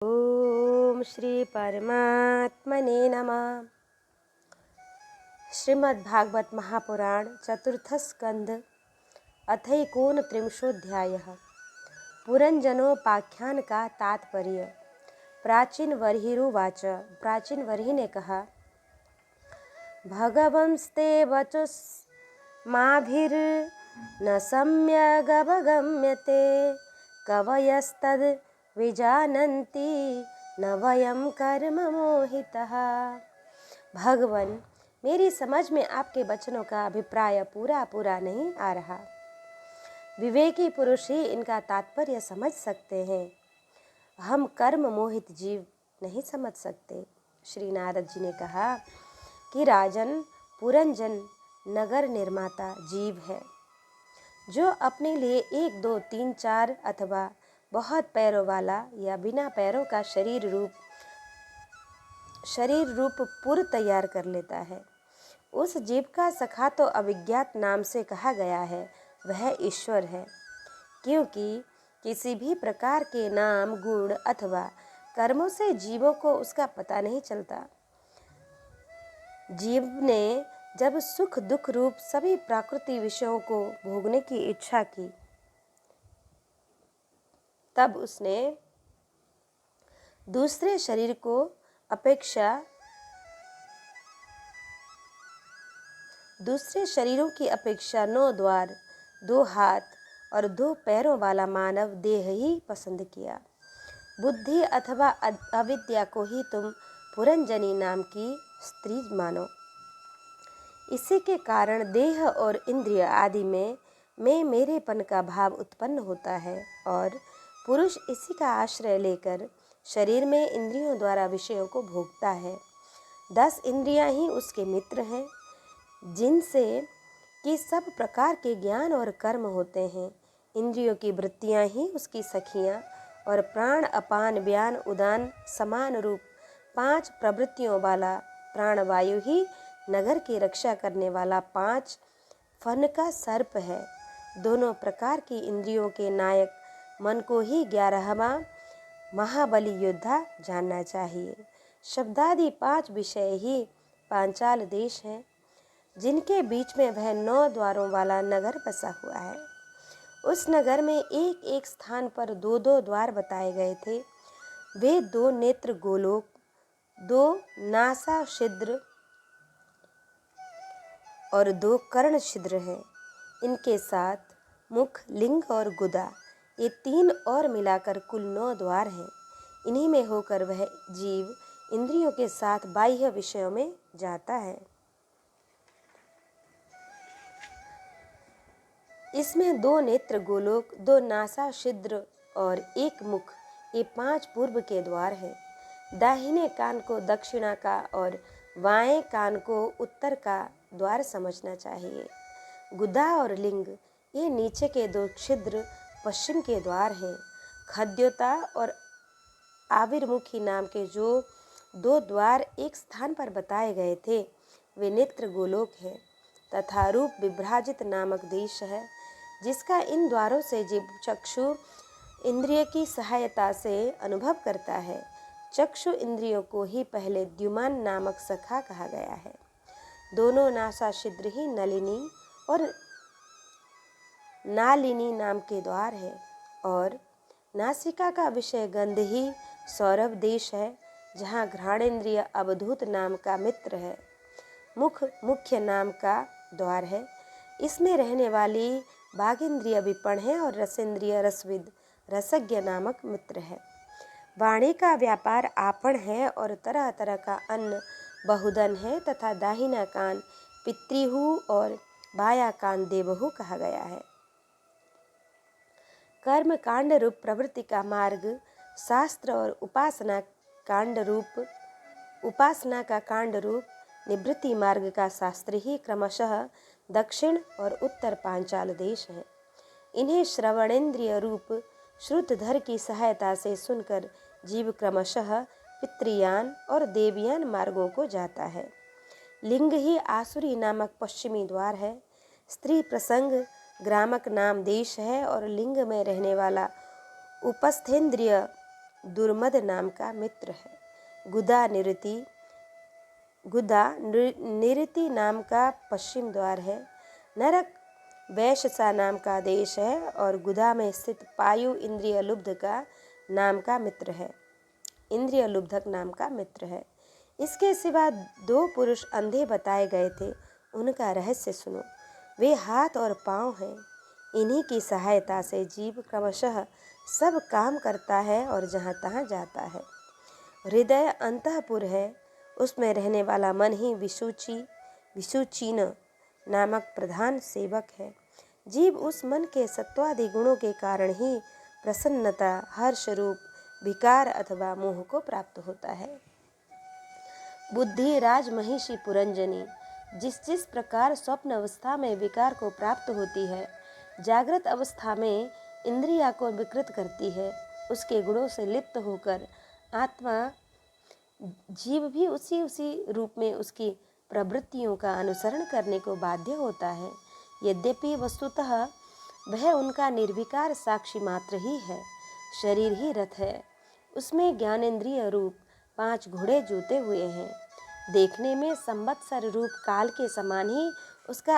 ओम श्री परमात्मने नमः। श्रीमद्भागवत महापुराण चतुर्थ स्कंध अथैकोनत्रिंशोऽध्यायः। पुरंजनोपाख्यान का तात्पर्य। प्राचीन वर्हिरुवाच। प्राचीन वर्हि ने कहा, भगवंस्ते वचुस्माभिर्न सम्यगवगम्यते कवयस्तद् विजानन्ति न वयं कर्म मोहितः। भगवान, मेरी समझ में आपके वचनों का अभिप्राय पूरा नहीं आ रहा। विवेकी पुरुष ही इनका तात्पर्य समझ सकते हैं। हम कर्म मोहित जीव नहीं समझ सकते। श्री नारद जी ने कहा कि राजन, पुरंजन नगर निर्माता जीव है जो अपने लिए 1, 2, 3, 4 अथवा बहुत पैरों वाला या बिना पैरों का शरीर रूप पुर तैयार कर लेता है। उस जीव का सखा तो अविज्ञात नाम से कहा गया है, वह ईश्वर है, क्योंकि किसी भी प्रकार के नाम, गुण अथवा कर्मों से जीवों को उसका पता नहीं चलता। जीव ने जब सुख दुख रूप सभी प्राकृतिक विषयों को भोगने की इच्छा की, तब उसने दूसरे शरीरों की अपेक्षा 9 द्वार, 2 हाथ और 2 पैरों वाला मानव देह ही पसंद किया। बुद्धि अथवा अविद्या को ही तुम पुरंजनी नाम की स्त्री मानो। इसी के कारण देह और इंद्रिय आदि में मेरेपन का भाव उत्पन्न होता है और पुरुष इसी का आश्रय लेकर शरीर में इंद्रियों द्वारा विषयों को भोगता है। 10 इंद्रियां ही उसके मित्र हैं, जिनसे कि सब प्रकार के ज्ञान और कर्म होते हैं। इंद्रियों की वृत्तियां ही उसकी सखियां और प्राण, अपान, व्यान, उदान समान रूप 5 प्रवृत्तियों वाला प्राणवायु ही नगर की रक्षा करने वाला 5 फन का सर्प है। दोनों प्रकार की इंद्रियों के नायक मन को ही 11वां महाबली योद्धा जानना चाहिए। शब्दादि 5 विषय ही पांचाल देश है, जिनके बीच में वह 9 द्वारों वाला नगर बसा हुआ है। उस नगर में एक एक स्थान पर 2-2 द्वार बताए गए थे। वे 2 नेत्र गोलोक, 2 नासा छिद्र और 2 कर्ण छिद्र हैं। इनके साथ मुख, लिंग और गुदा, ये 3 और मिलाकर कुल 9 द्वार हैं। इन्हीं में होकर वह जीव इंद्रियों के साथ बाह्य विषयों में जाता है। इसमें 2 नेत्र गोलोक, 2 नासा छिद्र और 1 मुख, ये 5 पूर्व के द्वार हैं। दाहिने कान को दक्षिणा का और बाएं कान को उत्तर का द्वार समझना चाहिए। गुदा और लिंग, ये नीचे के 2 छिद्र पश्चिम के द्वार हैं। खद्योता और आविर्मुखी नाम के जो 2 द्वार एक स्थान पर बताए गए थे, वे नेत्र गोलोक हैं। तथा रूप विभ्राजित नामक देश है, जिसका इन द्वारों से जीव चक्षु इंद्रिय की सहायता से अनुभव करता है। चक्षु इंद्रियों को ही पहले द्युमान नामक सखा कहा गया है। दोनों नासा छिद्र ही नलिनी और नालिनी नाम के द्वार है और नासिका का विषय गंध ही सौरभ देश है, जहाँ घ्राणेन्द्रिय अवधूत नाम का मित्र है। मुख मुख्य नाम का द्वार है। इसमें रहने वाली बाघेंद्रिय विपण है और रसेंद्रिय रसविद रसज्ञ नामक मित्र है। वाणी का व्यापार आपण है और तरह तरह का अन्न बहुधन है। तथा दाहिना कान पितृहु और बाया कान देवहु कहा गया है। कर्म कांड रूप प्रवृत्ति का मार्ग शास्त्र और उपासना का कांड रूप निवृत्ति मार्ग का शास्त्र ही क्रमशः दक्षिण और उत्तर पांचाल देश है। इन्हें श्रवणेन्द्रिय रूप श्रुतधर की सहायता से सुनकर जीव क्रमशः पितृयान और देवयान मार्गों को जाता है। लिंग ही आसुरी नामक पश्चिमी द्वार है। स्त्री प्रसंग ग्रामक नाम देश है और लिंग में रहने वाला उपस्थेंद्रिय दुर्मद नाम का मित्र है। गुदा निरति नाम का पश्चिम द्वार है। नरक वैशसा नाम का देश है और गुदा में स्थित पायु इंद्रिय लुब्ध का नाम का मित्र है, इंद्रिय लुब्धक नाम का मित्र है। इसके सिवा 2 पुरुष अंधे बताए गए थे, उनका रहस्य सुनो। वे हाथ और पाँव हैं, इन्हीं की सहायता से जीव क्रमशः सब काम करता है और जहाँ तहाँ जाता है। हृदय अंतःपुर है, उसमें रहने वाला मन ही विसूचीन नामक प्रधान सेवक है। जीव उस मन के सत्वादि गुणों के कारण ही प्रसन्नता, हर्ष रूप विकार अथवा मोह को प्राप्त होता है। बुद्धि राजमहिषी पुरंजनी जिस जिस प्रकार स्वप्न अवस्था में विकार को प्राप्त होती है, जागृत अवस्था में इंद्रिया को विकृत करती है, उसके गुणों से लिप्त होकर आत्मा जीव भी उसी रूप में उसकी प्रवृत्तियों का अनुसरण करने को बाध्य होता है। यद्यपि वस्तुतः वह उनका निर्विकार साक्षी मात्र ही है। शरीर ही रथ है, उसमें ज्ञानेंद्रिय रूप 5 घोड़े जोते हुए हैं। देखने में संवत्सर रूप काल के समान ही उसका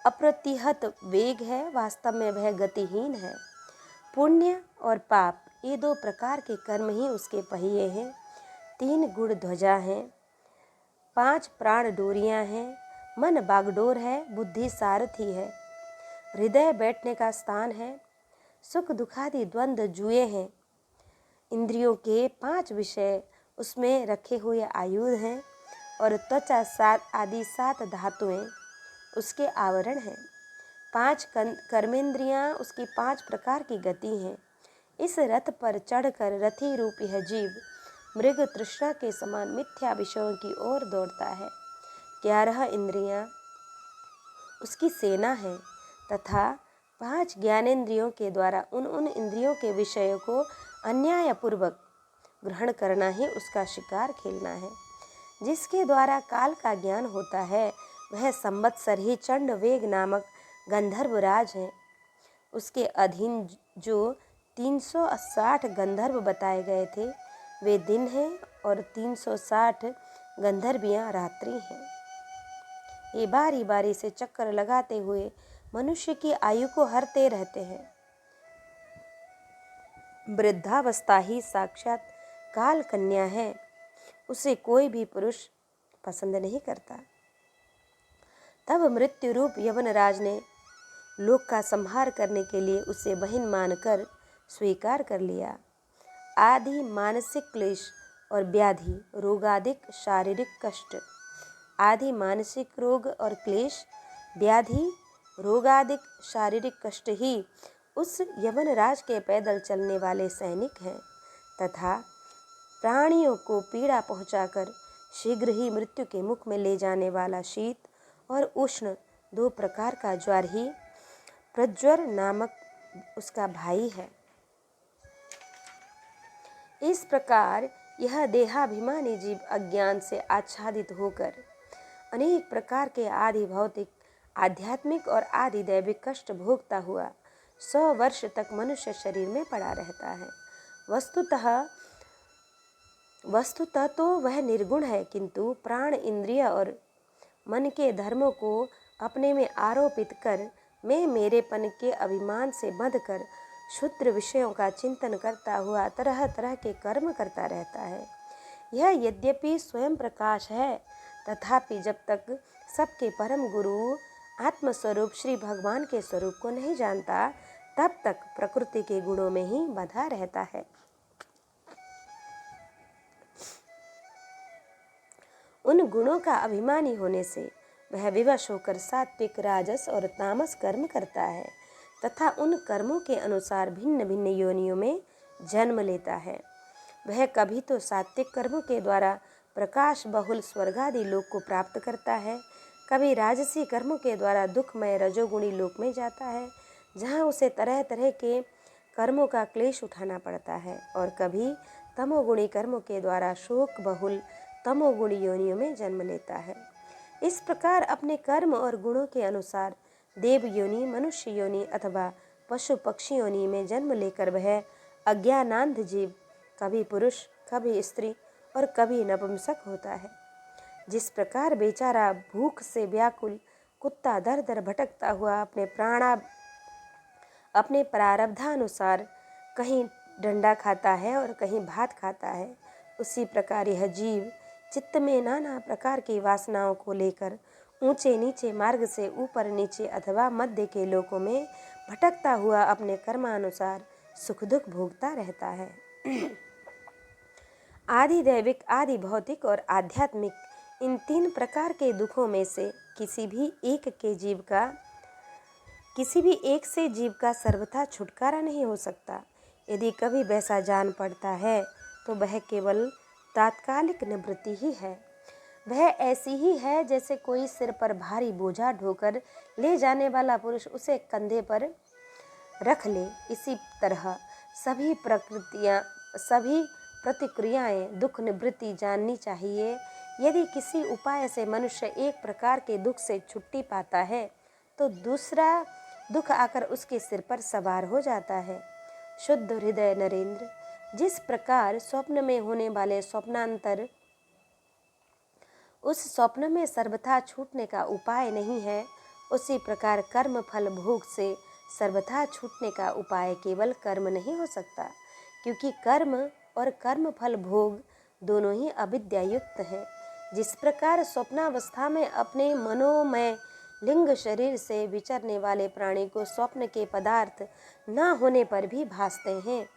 अप्रतिहत वेग है, वास्तव में वह गतिहीन है। पुण्य और पाप ये 2 प्रकार के कर्म ही उसके पहिए हैं। 3 गुण ध्वजा हैं, 5 प्राण डोरियां हैं, मन बागडोर है, बुद्धि सारथी है, हृदय बैठने का स्थान है, सुख दुखादि द्वंद्व जुए हैं, इंद्रियों के 5 विषय उसमें रखे हुए आयुध हैं और त्वचा 7 आदि 7 धातुएं उसके आवरण हैं। 5 कर्मेंद्रियां उसकी 5 प्रकार की गति हैं। इस रथ पर चढ़कर रथी रूप यह जीव मृग तृष्णा के समान मिथ्या विषयों की ओर दौड़ता है। 11 इंद्रियां उसकी सेना है तथा 5 ज्ञानेंद्रियों के द्वारा उन इंद्रियों के विषयों को अन्यायपूर्वक ग्रहण करना ही उसका शिकार खेलना है। जिसके द्वारा काल का ज्ञान होता है वह संवत्सर ही चंड वेग नामक गंधर्वराज है। उसके अधीन जो 360 गंधर्व बताए गए थे वे दिन हैं और 360 गंधर्वियाँ रात्रि हैं। ये बारी बारी से चक्कर लगाते हुए मनुष्य की आयु को हरते रहते हैं। वृद्धावस्था ही साक्षात काल कन्या है, उसे कोई भी पुरुष पसंद नहीं करता। तब मृत्यु रूप यवनराज ने लोक का संहार करने के लिए उसे बहन मानकर स्वीकार कर लिया। आदि मानसिक क्लेश और व्याधि रोगादिक शारीरिक कष्ट, आदि मानसिक रोग और क्लेश, व्याधि रोगादिक शारीरिक कष्ट ही उस यवनराज के पैदल चलने वाले सैनिक हैं तथा प्राणियों को पीड़ा पहुंचाकर शीघ्र ही मृत्यु के मुख में ले जाने वाला शीत और उष्ण 2 प्रकार का ज्वर ही प्रज्वर नामक उसका भाई है। इस प्रकार यह देहाभिमानी जीव अज्ञान से आच्छादित होकर अनेक प्रकार के आदि भौतिक, आध्यात्मिक और आदि दैविक कष्ट भोगता हुआ 100 वर्ष तक मनुष्य शरीर में पड़ा रहता है। वस्तुतः तो वह निर्गुण है, किंतु प्राण, इंद्रिय और मन के धर्मों को अपने में आरोपित कर मैं मेरेपन के अभिमान से बंधकर क्षुद्र विषयों का चिंतन करता हुआ तरह तरह के कर्म करता रहता है। यह यद्यपि स्वयं प्रकाश है, तथापि जब तक सबके परम गुरु आत्मस्वरूप श्री भगवान के स्वरूप को नहीं जानता, तब तक प्रकृति के गुणों में ही बंधा रहता है। उन गुणों का अभिमानी होने से वह विवश होकर सात्विक, राजस और तामस कर्म करता है तथा उन कर्मों के अनुसार भिन्न भिन्न योनियों में जन्म लेता है। वह कभी तो सात्विक कर्मों के द्वारा प्रकाश बहुल स्वर्गादि लोक को प्राप्त करता है, कभी राजसी कर्मों के द्वारा दुखमय रजोगुणी लोक में जाता है, जहाँ उसे तरह तरह के कर्मों का क्लेश उठाना पड़ता है, और कभी तमोगुणी कर्मों के द्वारा शोक बहुल तमोगुणी योनियों में जन्म लेता है। इस प्रकार अपने कर्म और गुणों के अनुसार देव योनि, मनुष्य योनि अथवा पशु पक्षी योनि में जन्म लेकर वह अज्ञानांध जीव कभी पुरुष, कभी स्त्री और कभी नपुंसक होता है। जिस प्रकार बेचारा भूख से व्याकुल कुत्ता दर दर भटकता हुआ अपने प्रारब्धानुसार कहीं डंडा खाता है और कहीं भात खाता है, उसी प्रकार यह जीव चित्त में नाना प्रकार की वासनाओं को लेकर ऊंचे नीचे मार्ग से ऊपर नीचे अथवा मध्य के लोकों में भटकता हुआ अपने कर्मानुसार सुख दुख भोगता रहता है। आदि दैविक, आदि भौतिक और आध्यात्मिक इन 3 प्रकार के दुखों में से किसी भी एक से जीव का सर्वथा छुटकारा नहीं हो सकता। यदि कभी वैसा जान पड़ता है तो वह केवल तात्कालिक निवृत्ति ही है। वह ऐसी ही है जैसे कोई सिर पर भारी बोझा ढोकर ले जाने वाला पुरुष उसे कंधे पर रख ले। इसी तरह सभी प्रतिक्रियाएं दुख निवृत्ति जाननी चाहिए। यदि किसी उपाय से मनुष्य एक प्रकार के दुख से छुट्टी पाता है तो दूसरा दुख आकर उसके सिर पर सवार हो जाता है। शुद्ध हृदय नरेंद्र, जिस प्रकार स्वप्न में होने वाले स्वप्नांतर उस स्वप्न में सर्वथा छूटने का उपाय नहीं है, उसी प्रकार कर्म फल भोग से सर्वथा छूटने का उपाय केवल कर्म नहीं हो सकता, क्योंकि कर्म और कर्म फल भोग दोनों ही अविद्यायुक्त हैं। जिस प्रकार स्वप्नावस्था में अपने मनोमय लिंग शरीर से विचरने वाले प्राणी को स्वप्न के पदार्थ न होने पर भी भासते हैं,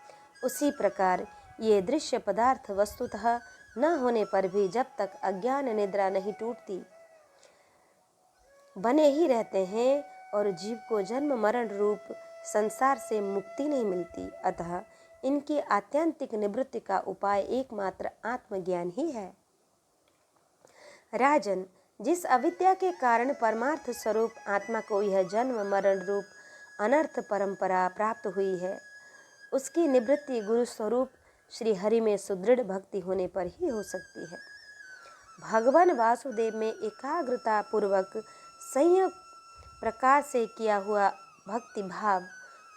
उसी प्रकार ये दृश्य पदार्थ वस्तुतः न होने पर भी जब तक अज्ञान निद्रा नहीं टूटती बने ही रहते हैं और जीव को जन्म मरण रूप संसार से मुक्ति नहीं मिलती। अतः इनकी आत्यंतिक निवृत्ति का उपाय एकमात्र आत्मज्ञान ही है। राजन, जिस अविद्या के कारण परमार्थ स्वरूप आत्मा को यह जन्म मरण रूप अनर्थ परंपरा प्राप्त हुई है, उसकी निवृत्ति गुरु स्वरूप श्री हरि में सुदृढ़ भक्ति होने पर ही हो सकती है। भगवान वासुदेव में एकाग्रता पूर्वक संयम प्रकार से किया हुआ भक्ति भाव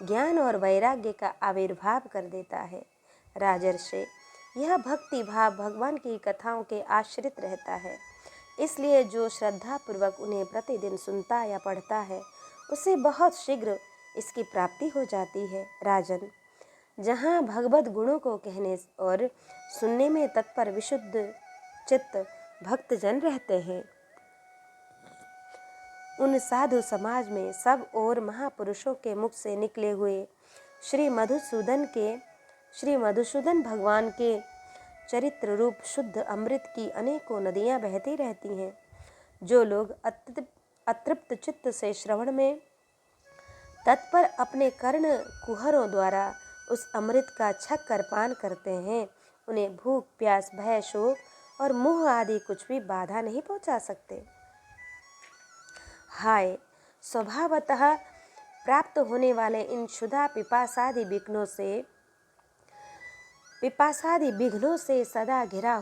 ज्ञान और वैराग्य का आविर्भाव कर देता है। राजर्षि, यह भक्ति भाव भगवान की कथाओं के आश्रित रहता है, इसलिए जो श्रद्धा पूर्वक उन्हें प्रतिदिन सुनता या पढ़ता है उसे बहुत शीघ्र इसकी प्राप्ति हो जाती है। राजन, जहाँ भगवत गुणों को कहने और सुनने में तत्पर विशुद्ध चित्त भक्तजन रहते हैं, उन साधु समाज में सब और महापुरुषों के मुख से निकले हुए श्री मधुसूदन भगवान के चरित्र रूप शुद्ध अमृत की अनेकों नदियां बहती रहती हैं। जो लोग अतृप्त चित्त से श्रवण में तत्पर अपने कर्ण कुहरों द्वारा उस अमृत का छक कर पान करते हैं, उन्हें भूख प्यास भय शोक और मोह आदि कुछ भी बाधा नहीं पहुंचा सकते। हाय, स्वभावतः प्राप्त होने वाले इन क्षुधा पिपासादि विघ्नों से सदा घिरा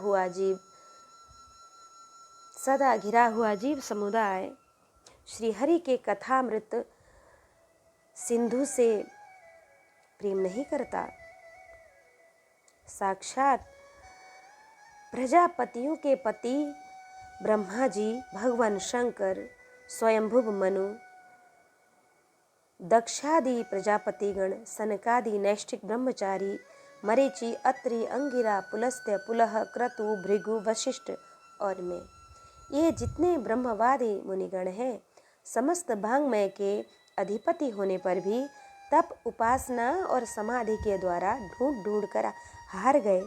हुआ जीव समुदाय श्री हरि के कथामृत सिंधु से प्रेम नहीं करता। साक्षात प्रजापतियों के पति ब्रह्मा जी, भगवान शंकर, स्वयंभुव मनु, दक्षादि प्रजापतिगण, सनकादि नैष्ठिक ब्रह्मचारी, मरीचि, अत्रि, अंगिरा, पुलस्त्य, पुलह, क्रतु, भृगु, वशिष्ठ और मैं, ये जितने ब्रह्मवादी मुनिगण हैं, समस्त भांगमय के अधिपति होने पर भी तप उपासना और समाधि के द्वारा ढूंढ कर हार गए,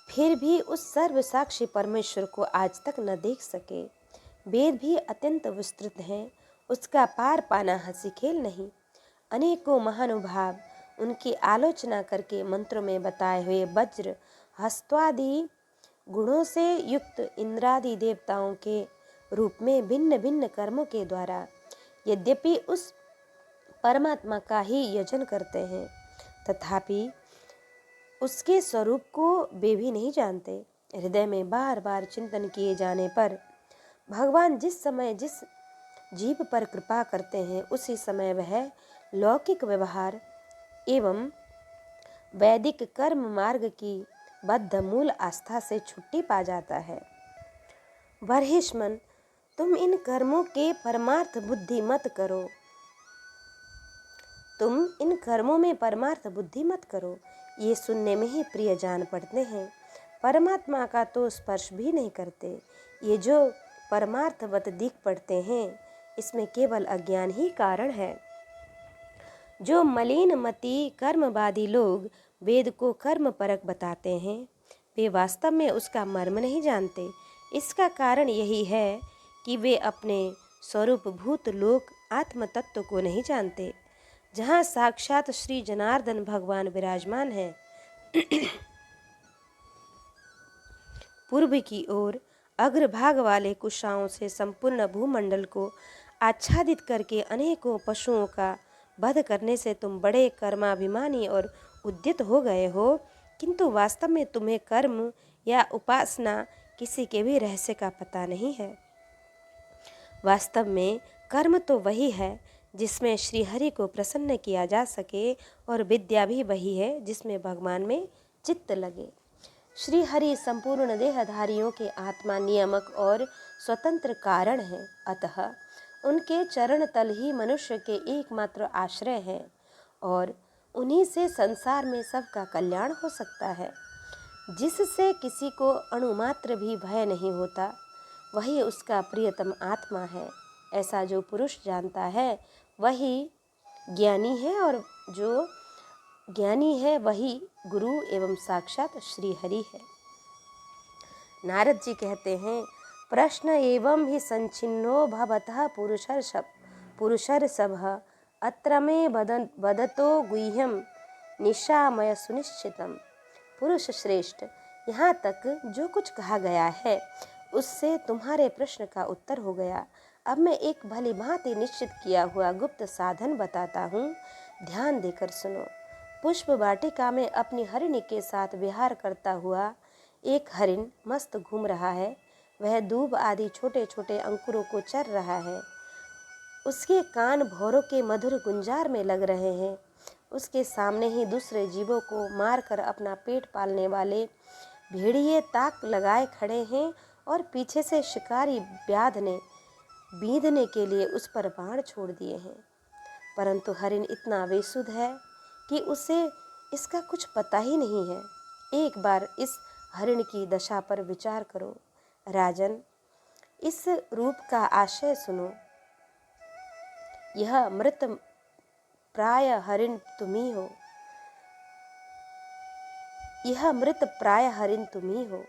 फिर भी उस सर्वसाक्षी परमेश्वर को आज तक न देख सके। वेद भी अत्यंत विस्तृत हैं, उसका पार पाना हंसी खेल नहीं। अनेकों महानुभाव उनकी आलोचना करके मंत्रों में बताए हुए वज्र हस्त्वादि गुणों से युक्त इंद्रादि देवताओं के रूप में भिन्न भिन्न कर्मों के द्वारा यद्यपि उस परमात्मा का ही यजन करते हैं, तथापि उसके स्वरूप को वे भी नहीं जानते। हृदय में बार बार चिंतन किए जाने पर भगवान जिस समय जिस जीव पर कृपा करते हैं, उसी समय वह लौकिक व्यवहार एवं वैदिक कर्म मार्ग की बद्ध मूल आस्था से छुट्टी पा जाता है। बर्हिष्मन, तुम इन कर्मों के परमार्थ बुद्धि मत करो। तुम इन कर्मों में परमार्थ बुद्धि मत करो, ये सुनने में ही प्रिय जान पड़ते हैं, परमात्मा का तो स्पर्श भी नहीं करते। ये जो परमार्थवत दिख पड़ते हैं, इसमें केवल अज्ञान ही कारण है। जो मलिन मति कर्मवादी लोग वेद को कर्म परक बताते हैं, वे वास्तव में उसका मर्म नहीं जानते। इसका कारण यही है कि वे अपने स्वरूप भूत लोक आत्म तत्व को नहीं जानते, जहाँ साक्षात श्री जनार्दन भगवान विराजमान हैं। पूर्व की ओर अग्रभाग वाले कुशाओं से संपूर्ण भूमंडल को आच्छादित करके अनेकों पशुओं का वध करने से तुम बड़े कर्माभिमानी और उद्यत हो गए हो, किंतु वास्तव में तुम्हें कर्म या उपासना किसी के भी रहस्य का पता नहीं है। वास्तव में कर्म तो वही है जिसमें श्रीहरि को प्रसन्न किया जा सके, और विद्या भी वही है जिसमें भगवान में चित्त लगे। श्रीहरि संपूर्ण देहधारियों के आत्मा नियामक और स्वतंत्र कारण हैं, अतः उनके चरण तल ही मनुष्य के एकमात्र आश्रय हैं, और उन्हीं से संसार में सबका कल्याण हो सकता है। जिससे किसी को अणुमात्र भी भय नहीं होता, वही उसका प्रियतम आत्मा है। ऐसा जो पुरुष जानता है वही ज्ञानी है, और जो ज्ञानी है वही गुरु एवं साक्षात श्री हरि है। नारद जी कहते हैं, प्रश्न एवं ही संचिन्नो भवतः पुरुषर्षभ अत्र में बदतो गुह्यम निशामय सुनिश्चितम। पुरुष श्रेष्ठ, यहाँ तक जो कुछ कहा गया है उससे तुम्हारे प्रश्न का उत्तर हो गया। अब मैं एक भली भांति निश्चित किया हुआ गुप्त साधन बताता हूँ, ध्यान देकर सुनो। पुष्प वाटिका में अपनी हरिणी के साथ विहार करता हुआ एक हरिण मस्त घूम रहा है। वह दूब आदि छोटे छोटे अंकुरों को चर रहा है। उसके कान भौरों के मधुर गुंजार में लग रहे हैं। उसके सामने ही दूसरे जीवों को मारकर अपना पेट पालने वाले भेड़िए ताक लगाए खड़े हैं, और पीछे से शिकारी व्याध ने बीधने के लिए उस पर बाण छोड़ दिए हैं। परंतु हरिण इतना बेसुध है कि उसे इसका कुछ पता ही नहीं है। एक बार इस हरिण की दशा पर विचार करो। राजन, इस रूप का आशय सुनो। यह मृत प्राय हरिण तुम ही हो। यह मृत प्राय हरिण तुम ही हो।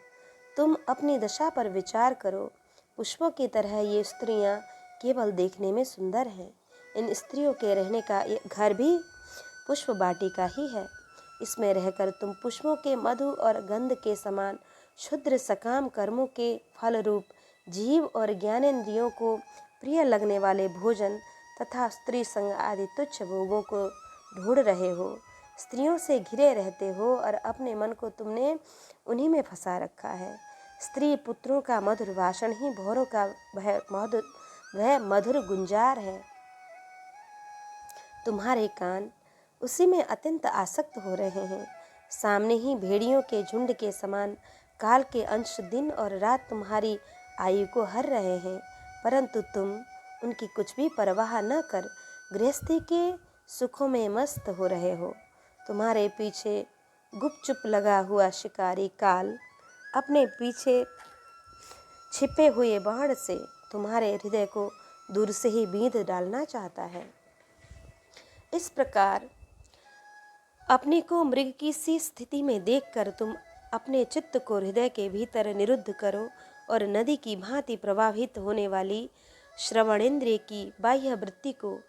तुम अपनी दशा पर विचार करो। पुष्पों की तरह ये स्त्रियां केवल देखने में सुंदर हैं। इन स्त्रियों के रहने का घर भी पुष्प वाटिका ही है। इसमें रहकर तुम पुष्पों के मधु और गंध के समान क्षुद्र सकाम कर्मों के फल रूप जीव और ज्ञानेंद्रियों को प्रिय लगने वाले भोजन तथा स्त्री संग आदि तुच्छ भोगों को ढूंढ रहे हो। स्त्रियों से घिरे रहते हो और अपने मन को तुमने उन्हीं में फंसा रखा है। स्त्री पुत्रों का मधुर भाषण ही भौरों का वह मधुर गुंजार है। तुम्हारे कान उसी में अत्यंत आसक्त हो रहे हैं। सामने ही भेड़ियों के झुंड के समान काल के अंश दिन और रात तुम्हारी आयु को हर रहे हैं, परंतु तुम उनकी कुछ भी परवाह न कर गृहस्थी के सुखों में मस्त हो रहे हो। तुम्हारे पीछे गुपचुप लगा हुआ शिकारी काल अपने पीछे छिपे हुए बाण से तुम्हारे हृदय को दूर से ही बींध डालना चाहता है। इस प्रकार अपने को मृग की सी स्थिति में देखकर तुम अपने चित्त को हृदय के भीतर निरुद्ध करो और नदी की भांति प्रवाहित होने वाली श्रवणेंद्रिय की बाह्य वृत्ति को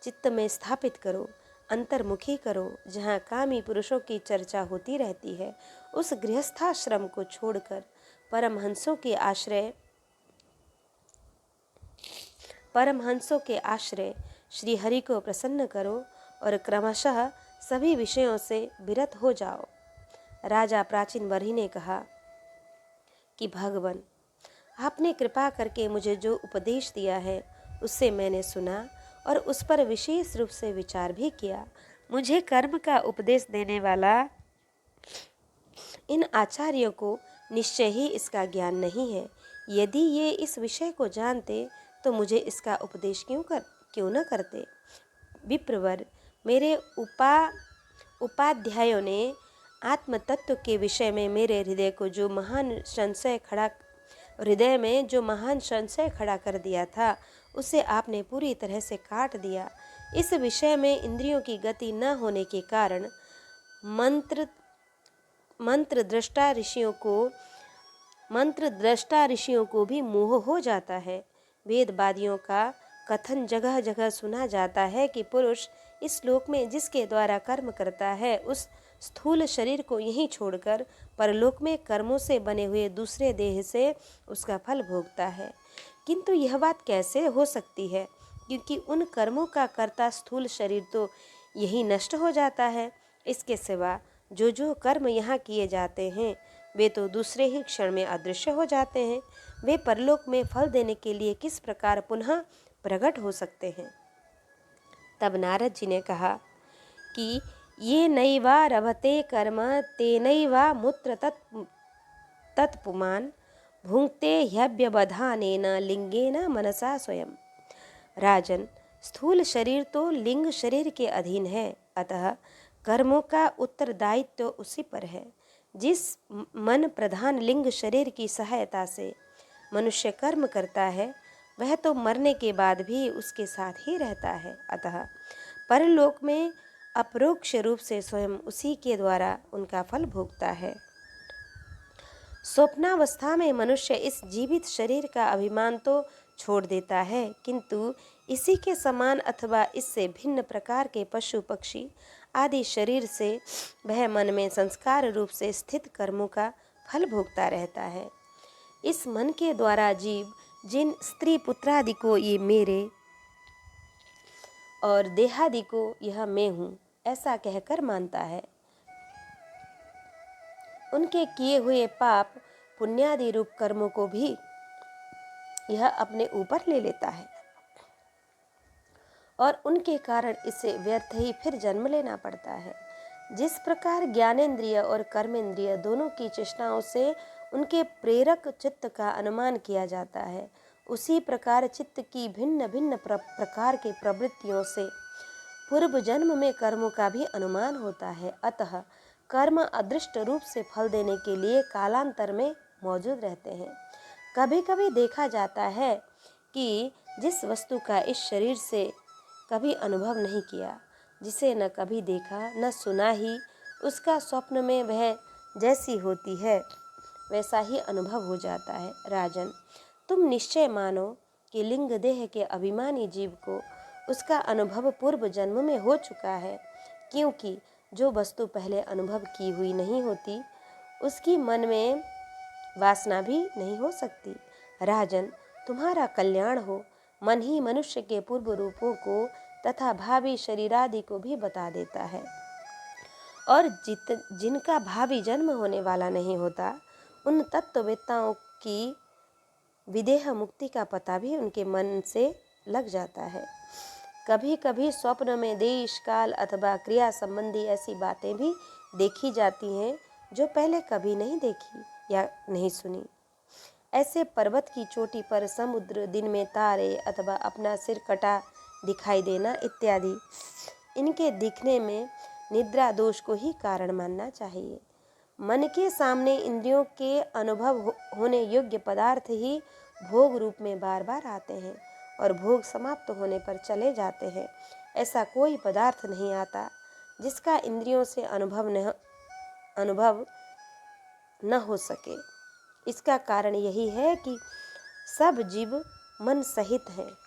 चित्त में स्थापित करो, अंतर्मुखी करो, जहाँ कामी पुरुषों की चर्चा होती रहती है। उस गृहस्थाश्रम को छोड़कर परमहंसों के आश्रय श्री हरि को प्रसन्न करो और क्रमशः सभी विषयों से विरत हो जाओ। राजा प्राचीन बरही ने कहा कि भगवान, आपने कृपा करके मुझे जो उपदेश दिया है उससे मैंने सुना और उस पर विशेष रूप से विचार भी किया। मुझे कर्म का उपदेश देने वाला इन आचार्यों को निश्चय ही इसका ज्ञान नहीं है। यदि ये इस विषय को जानते तो मुझे इसका उपदेश क्यों न करते। विप्रवर, मेरे उपाध्यायों ने आत्म तत्व के विषय में मेरे हृदय में जो महान संशय खड़ा कर दिया था, उसे आपने पूरी तरह से काट दिया। इस विषय में इंद्रियों की गति न होने के कारण मंत्र दृष्टा ऋषियों को भी मोह हो जाता है। वेदवादियों का कथन जगह जगह सुना जाता है कि पुरुष इस लोक में जिसके द्वारा कर्म करता है, उस स्थूल शरीर को यहीं छोड़कर परलोक में कर्मों से बने हुए दूसरे देह से उसका फल भोगता है। किंतु यह बात कैसे हो सकती है, क्योंकि उन कर्मों का कर्ता स्थूल शरीर तो यही नष्ट हो जाता है। इसके सिवा जो कर्म यहाँ किए जाते हैं, वे तो दूसरे ही क्षण में अदृश्य हो जाते हैं। वे परलोक में फल देने के लिए किस प्रकार पुनः प्रकट हो सकते हैं। तब नारद जी ने कहा कि ये नैवा रभते कर्म तेनैवा मूत्र तत्पुमान भुंक्ते ह्यव्यवधानेन लिंगेन मनसा स्वयं। राजन, स्थूल शरीर तो लिंग शरीर के अधीन है, अतः कर्मों का उत्तरदायित्व तो उसी पर है। जिस मन प्रधान लिंग शरीर की सहायता से मनुष्य कर्म करता है, वह तो मरने के बाद भी उसके साथ ही रहता है। अतः परलोक में अपरोक्ष रूप से स्वयं उसी के द्वारा उनका फल भोगता है। स्वप्नावस्था में मनुष्य इस जीवित शरीर का अभिमान तो छोड़ देता है, किंतु इसी के समान अथवा इससे भिन्न प्रकार के पशु पक्षी आदि शरीर से वह मन में संस्कार रूप से स्थित कर्मों का फल भोगता रहता है। इस मन के द्वारा जीव जिन स्त्री पुत्रादि को ये मेरे और देहादि को यह मैं हूँ ऐसा कहकर मानता है, उनके किए हुए पाप पुण्यादि रूप कर्मों को भी यह अपने ऊपर ले लेता है और उनके कारण इसे व्यर्थ ही फिर जन्म लेना पड़ता है। जिस प्रकार ज्ञानेंद्रिय और कर्मेंद्रिय दोनों की चेष्टाओं से उनके प्रेरक चित्त का अनुमान किया जाता है, उसी प्रकार चित्त की भिन्न भिन्न प्रकार के प्रवृत्तियों से पूर्व जन्म में कर्मों का भी अनुमान होता है। अतः कर्म अदृष्ट रूप से फल देने के लिए कालांतर में मौजूद रहते हैं। कभी कभी देखा जाता है कि जिस वस्तु का इस शरीर से कभी अनुभव नहीं किया, जिसे न कभी देखा न सुना ही, उसका स्वप्न में वह जैसी होती है वैसा ही अनुभव हो जाता है। राजन, तुम निश्चय मानो कि लिंग देह के अभिमानी जीव को उसका अनुभव पूर्व जन्म में हो चुका है, क्योंकि जो वस्तु पहले अनुभव की हुई नहीं होती उसकी मन में वासना भी नहीं हो सकती। राजन, तुम्हारा कल्याण हो, मन ही मनुष्य के पूर्व रूपों को तथा भावी शरीरादि को भी बता देता है, और जिनका भावी जन्म होने वाला नहीं होता, उन तत्ववेत्ताओं की विदेह मुक्ति का पता भी उनके मन से लग जाता है। कभी कभी स्वप्न में देश काल अथवा क्रिया संबंधी ऐसी बातें भी देखी जाती हैं जो पहले कभी नहीं देखी या नहीं सुनी। ऐसे पर्वत की चोटी पर समुद्र, दिन में तारे अथवा अपना सिर कटा दिखाई देना इत्यादि, इनके दिखने में निद्रा दोष को ही कारण मानना चाहिए। मन के सामने इंद्रियों के अनुभव होने योग्य पदार्थ ही भोग रूप में बार बार आते हैं और भोग समाप्त होने पर चले जाते हैं। ऐसा कोई पदार्थ नहीं आता जिसका इंद्रियों से अनुभव न हो सके। इसका कारण यही है कि सब जीव मन सहित हैं।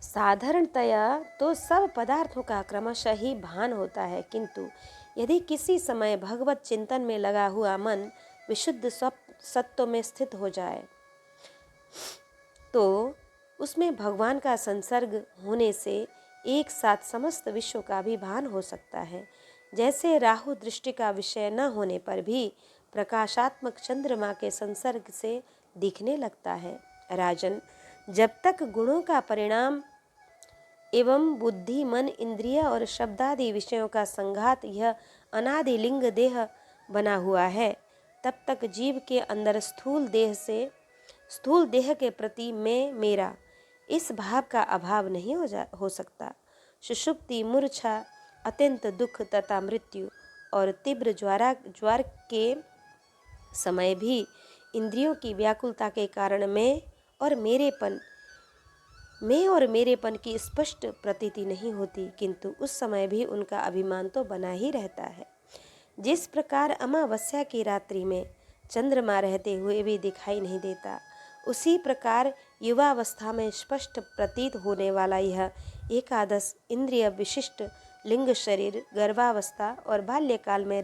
साधारणतया तो सब पदार्थों का क्रमशः ही भान होता है, किंतु यदि किसी समय भगवत चिंतन में लगा हुआ मन विशुद्ध सत्व में स्थित हो जाए तो उसमें भगवान का संसर्ग होने से एक साथ समस्त विश्व का भी भान हो सकता है। जैसे राहु दृष्टि का विषय न होने पर भी प्रकाशात्मक चंद्रमा के संसर्ग से दिखने लगता है। राजन, जब तक गुणों का परिणाम एवं बुद्धि, मन, इंद्रिय और शब्दादि विषयों का संघात यह अनादि लिंग देह बना हुआ है, तब तक जीव के अंदर स्थूल देह के प्रति मैं, मेरा, इस भाव का अभाव नहीं हो सकता। सुषुप्ति, मूर्छा, अत्यंत दुख तथा मृत्यु और तीव्र ज्वार के समय भी इंद्रियों की व्याकुलता के कारण मैं और मेरेपन की स्पष्ट प्रतीति नहीं होती, किंतु उस समय भी उनका अभिमान तो बना ही रहता है। जिस प्रकार अमावस्या की रात्रि में चंद्रमा रहते हुए भी दिखाई नहीं देता, उसी प्रकार युवावस्था में स्पष्ट प्रतीत होने वाला यह एकादश इंद्रिय विशिष्ट लिंग शरीर गर्भावस्था और बाल्यकाल में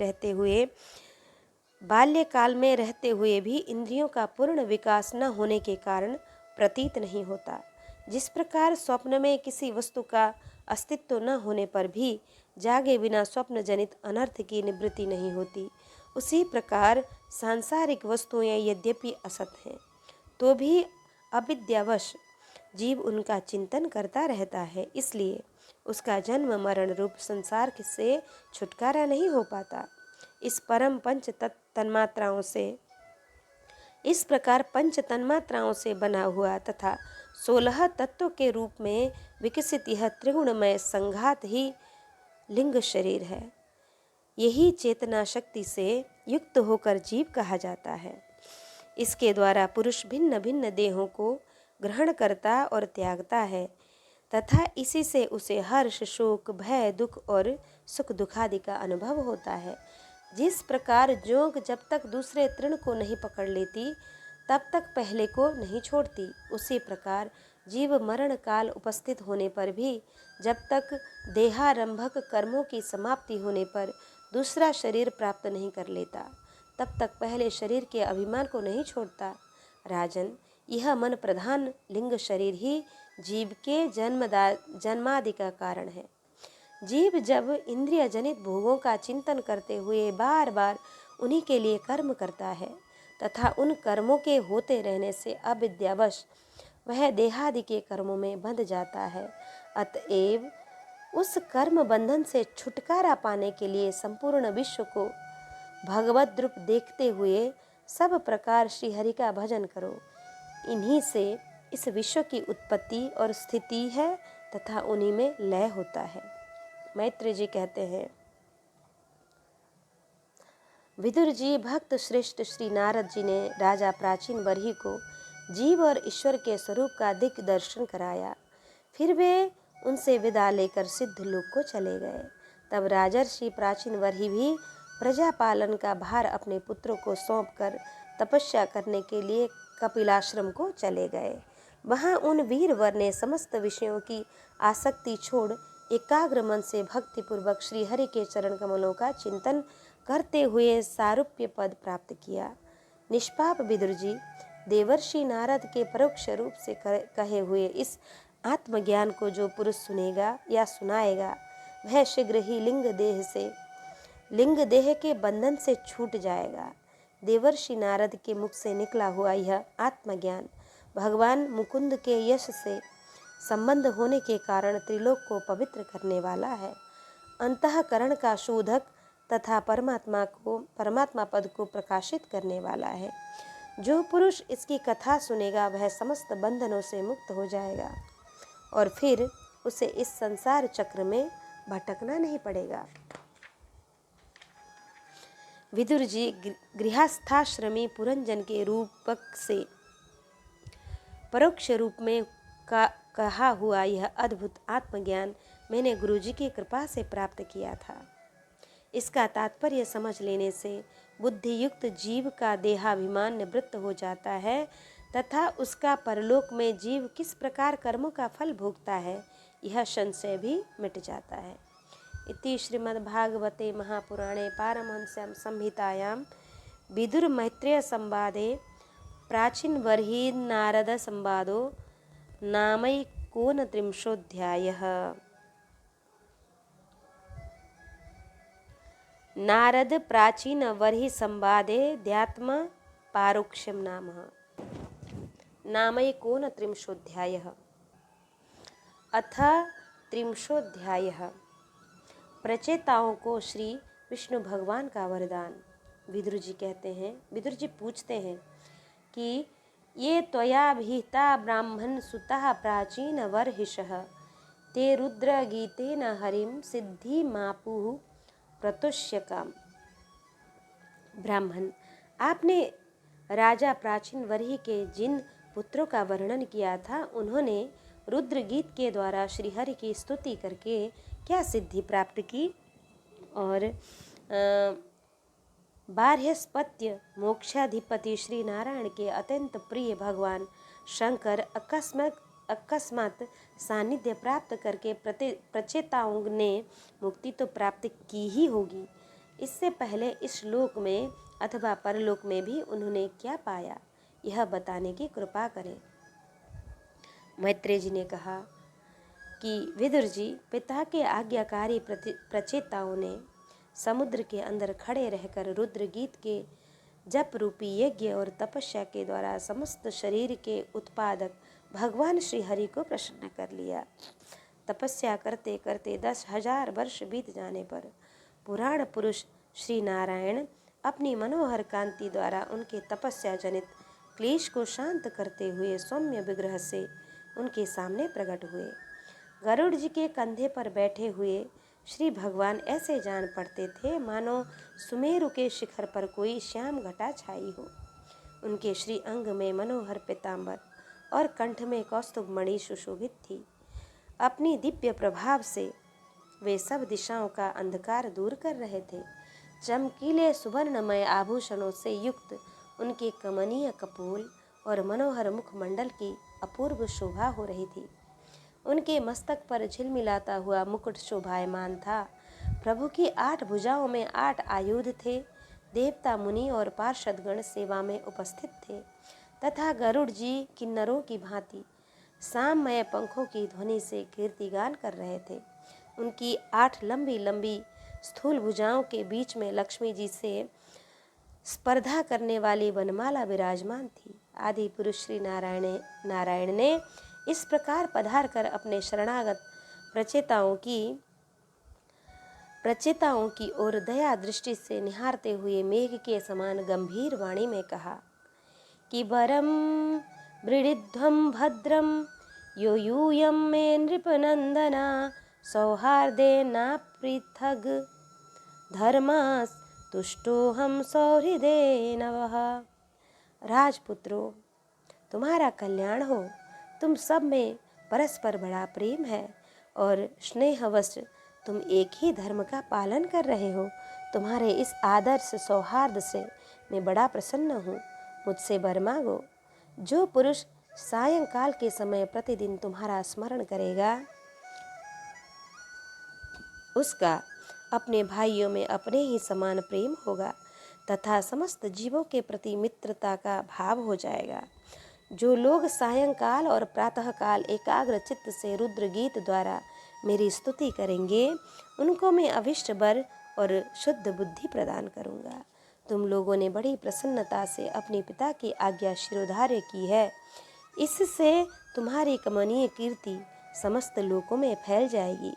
रहते हुए भी इंद्रियों का पूर्ण विकास न होने के कारण प्रतीत नहीं होता। जिस प्रकार स्वप्न में किसी वस्तु का अस्तित्व न होने पर भी जागे बिना स्वप्न जनित अनर्थ की निवृत्ति नहीं होती, उसी प्रकार सांसारिक वस्तुएं यद्यपि असत हैं तो भी अविद्यावश जीव उनका चिंतन करता रहता है, इसलिए उसका जन्म मरण रूप संसार से छुटकारा नहीं हो पाता। इस प्रकार पंच तन्मात्राओं से बना हुआ तथा 16 तत्वों के रूप में विकसित यह त्रिगुणमय संघात ही लिंग शरीर है। यही चेतना शक्ति से युक्त होकर जीव कहा जाता है। इसके द्वारा पुरुष भिन्न भिन्न देहों को ग्रहण करता और त्यागता है तथा इसी से उसे हर्ष, शोक, भय, दुख और सुख दुखादि का अनुभव होता है। जिस प्रकार जोंक जब तक दूसरे तृण को नहीं पकड़ लेती तब तक पहले को नहीं छोड़ती, उसी प्रकार जीव मरण काल उपस्थित होने पर भी जब तक देहारंभक कर्मों की समाप्ति होने पर दूसरा शरीर प्राप्त नहीं कर लेता, तब तक पहले शरीर के अभिमान को नहीं छोड़ता। राजन, यह मन प्रधान लिंग शरीर ही जीव के जन्मादि का कारण है। जीव जब इंद्रिय जनित भोगों का चिंतन करते हुए बार बार उन्हीं के लिए कर्म करता है तथा उन कर्मों के होते रहने से अविद्यावश वह देहादि के कर्मों में बंध जाता है। अतएव उस कर्म बंधन से छुटकारा पाने के लिए संपूर्ण विश्व को भगवद रूप देखते हुए सब प्रकार श्रीहरि का भजन करो। इन्हीं से इस विश्व की उत्पत्ति और स्थिति है तथा उन्हीं में लय होता है। मैत्री जी कहते हैं, विदुर जी भक्त श्रेष्ठ श्री नारद जी ने राजा प्राचीन बरही को जीव और ईश्वर के स्वरूप का दिग् दर्शन कराया। फिर वे उनसे विदा लेकर सिद्ध लोक को चले गए। तब राजर्षि प्राचीन बरही भी प्रजा पालन का भार अपने पुत्रों को सौंपकर तपस्या करने के लिए कपिलाश्रम को चले गए। वहाँ उन वीरवर ने समस्त विषयों की आसक्ति छोड़ एकाग्र मन से भक्तिपूर्वक श्रीहरि के चरण कमलों का चिंतन करते हुए सारूप्य पद प्राप्त किया। निष्पाप विदुर जी, देवर्षि नारद के परोक्ष रूप से कहे हुए इस आत्मज्ञान को जो पुरुष सुनेगा या सुनाएगा, वह शीघ्र ही लिंग देह के बंधन से छूट जाएगा। देवर्षि नारद के मुख से निकला हुआ यह आत्मज्ञान भगवान मुकुंद के यश से संबंध होने के कारण त्रिलोक को पवित्र करने वाला है, अंतःकरण का शोधक तथा परमात्मा पद को प्रकाशित करने वाला है। जो पुरुष इसकी कथा सुनेगा वह समस्त बंधनों से मुक्त हो जाएगा और फिर उसे इस संसार चक्र में भटकना नहीं पड़ेगा। विदुर जी, गृहस्थाश्रमी पुरंजन के रूपक से परोक्ष रूप में कहा हुआ यह अद्भुत आत्मज्ञान मैंने गुरुजी की कृपा से प्राप्त किया था। इसका तात्पर्य समझ लेने से बुद्धि युक्त जीव का देहाभिमान निवृत्त हो जाता है तथा उसका परलोक में जीव किस प्रकार कर्मों का फल भोगता है यह संशय भी मिट जाता है। इति श्रीमद्भागवते महापुराणे पारमहंस्यां संहितायां विदुर मैत्रेय संवादे प्राचीन बर्ही नारद संवादो नामैकोनत्रिंशोऽध्यायः। नारद प्राचीन बर्ही संवादे ध्यात्म पारोक्ष्यम नाम। नामैकोनत्रिंशोऽध्यायः। अथ त्रिंशोऽध्यायः। प्रचेताओं को श्री विष्णु भगवान का वरदान। विदुर जी कहते हैं, विदुर जी पूछते हैं कि ये त्वयाभिहिता ब्राह्मण सुतः प्राचीन वर्हिषः ते रुद्र गीतेन हरिम सिद्धि मापुः प्रतुष्यकाम। ब्राह्मण, आपने राजा प्राचीन वर्हि के जिन पुत्रों का वर्णन किया था, उन्होंने रुद्र गीत के द्वारा श्रीहरि की स्तुति करके क्या सिद्धि प्राप्त की? और बार्हस्पत्य मोक्षाधिपति श्री नारायण के अत्यंत प्रिय भगवान शंकर अकस्मात सानिध्य प्राप्त करके प्रचेताओं ने मुक्ति तो प्राप्त की ही होगी। इससे पहले इस लोक में अथवा परलोक में भी उन्होंने क्या पाया, यह बताने की कृपा करें। मैत्रेय जी ने कहा कि विदुर जी, पिता के आज्ञाकारी प्रचेताओं ने समुद्र के अंदर खड़े रहकर रुद्र गीत के जप रूपी यज्ञ और तपस्या के द्वारा समस्त शरीर के उत्पादक भगवान श्री हरि को प्रसन्न कर लिया। तपस्या करते करते 10,000 वर्ष बीत जाने पर पुराण पुरुष श्री नारायण अपनी मनोहर कांति द्वारा उनके तपस्या जनित क्लेश को शांत करते हुए सौम्य विग्रह से उनके सामने प्रकट हुए। गरुड़ जी के कंधे पर बैठे हुए श्री भगवान ऐसे जान पड़ते थे मानो सुमेरु के शिखर पर कोई श्याम घटा छाई हो। उनके श्री अंग में मनोहर पीतांबर और कंठ में कौस्तुभ मणि सुशोभित थी। अपनी दिव्य प्रभाव से वे सब दिशाओं का अंधकार दूर कर रहे थे। चमकीले सुवर्णमय आभूषणों से युक्त उनके कमनीय कपोल और मनोहर मुखमंडल की अपूर्व शोभा हो रही थी। उनके मस्तक पर झिलमिलाता हुआ मुकुट शोभायमान था। प्रभु की 8 भुजाओं में 8 आयुध थे। देवता मुनि और पार्षदगण सेवा में उपस्थित थे तथा गरुड़ जी किन्नरों की भांति साममय पंखों की ध्वनि से कीर्तिगान कर रहे थे। उनकी 8 लंबी लंबी स्थूल भुजाओं के बीच में लक्ष्मी जी से स्पर्धा करने वाली वनमाला विराजमान थी। आदि पुरुष श्री नारायण ने इस प्रकार पधार कर अपने शरणागत प्रचेताओं की ओर दया दृष्टि से निहारते हुए मेघ के समान गंभीर वाणी में कहा कि वरम वृणीध्वं भद्रम यो यूयं मे नृपनंदना सौहार्देना पृथग धर्मास तुष्टोहम सौहृदे नवः। राजपुत्रों, तुम्हारा कल्याण हो। तुम सब में परस्पर बड़ा प्रेम है और स्नेहवश तुम एक ही धर्म का पालन कर रहे हो। तुम्हारे इस आदर्श सौहार्द से मैं बड़ा प्रसन्न हूँ। मुझसे वर मांगो। जो पुरुष सायंकाल के समय प्रतिदिन तुम्हारा स्मरण करेगा, उसका अपने भाइयों में अपने ही समान प्रेम होगा तथा समस्त जीवों के प्रति मित्रता का भाव हो जाएगा। जो लोग सायंकाल और प्रातःकाल एकाग्र चित्त से रुद्र गीत द्वारा मेरी स्तुति करेंगे, उनको मैं अभिष्ट वर और शुद्ध बुद्धि प्रदान करूँगा। तुम लोगों ने बड़ी प्रसन्नता से अपने पिता की आज्ञा शिरोधार्य की है। इससे तुम्हारी कमनीय कीर्ति समस्त लोकों में फैल जाएगी।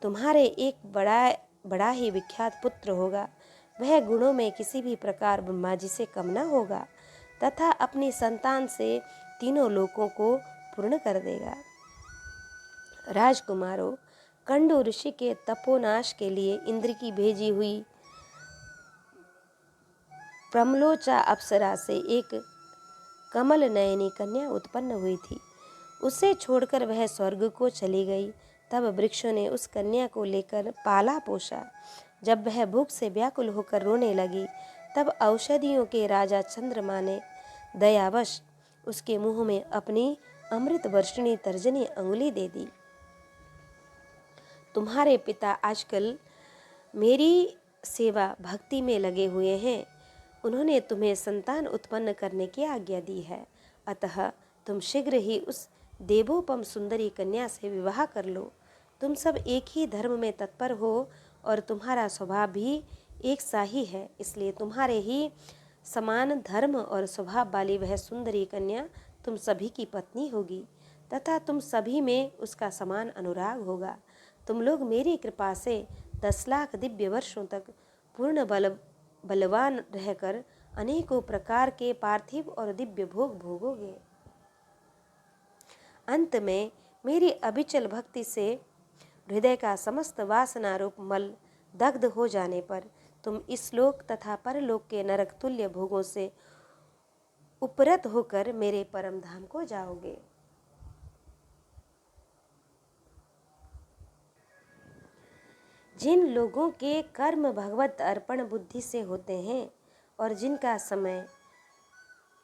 तुम्हारे एक बड़ा ही विख्यात पुत्र होगा। वह गुणों में किसी भी प्रकार ब्रह्मा जी से कम न होगा तथा अपनी संतान से तीनों लोकों को पूर्ण कर देगा। राजकुमारों, कंडू ऋषि के तपोनाश के लिए इंद्र की भेजी हुई प्रमलोचा अप्सरा से एक कमल नयनी कन्या उत्पन्न हुई थी। उसे छोड़कर वह स्वर्ग को चली गई। तब वृक्षों ने उस कन्या को लेकर पाला पोषा। जब वह भूख से व्याकुल होकर रोने लगी, तब औषधियों के राजा चंद्रमा ने दयावश उसके मुंह में अपनी अमृत वर्षिणी तर्जनी अंगुली दे दी। तुम्हारे पिता आजकल मेरी सेवा भक्ति में लगे हुए हैं। उन्होंने तुम्हें संतान उत्पन्न करने की आज्ञा दी है। अतः तुम शीघ्र ही उस देवोपम सुंदरी कन्या से विवाह कर लो। तुम सब एक ही धर्म में तत्पर हो और तुम्हारा स्वभाव भी एक सा ही है, इसलिए तुम्हारे ही समान धर्म और स्वभाव वाली वह सुंदरी कन्या तुम सभी की पत्नी होगी तथा तुम सभी में उसका समान अनुराग होगा। तुम लोग मेरी कृपा से 10 लाख दिव्य वर्षों तक पूर्ण बलवान रहकर अनेकों प्रकार के पार्थिव और दिव्य भोग भोगोगे। अंत में मेरी अविचल भक्ति से हृदय का समस्त वासना रूप मल दग्ध हो जाने पर तुम इस लोक तथा परलोक के नरक तुल्य भोगों से उपरत होकर मेरे परम धाम को जाओगे। जिन लोगों के कर्म भगवत अर्पण बुद्धि से होते हैं और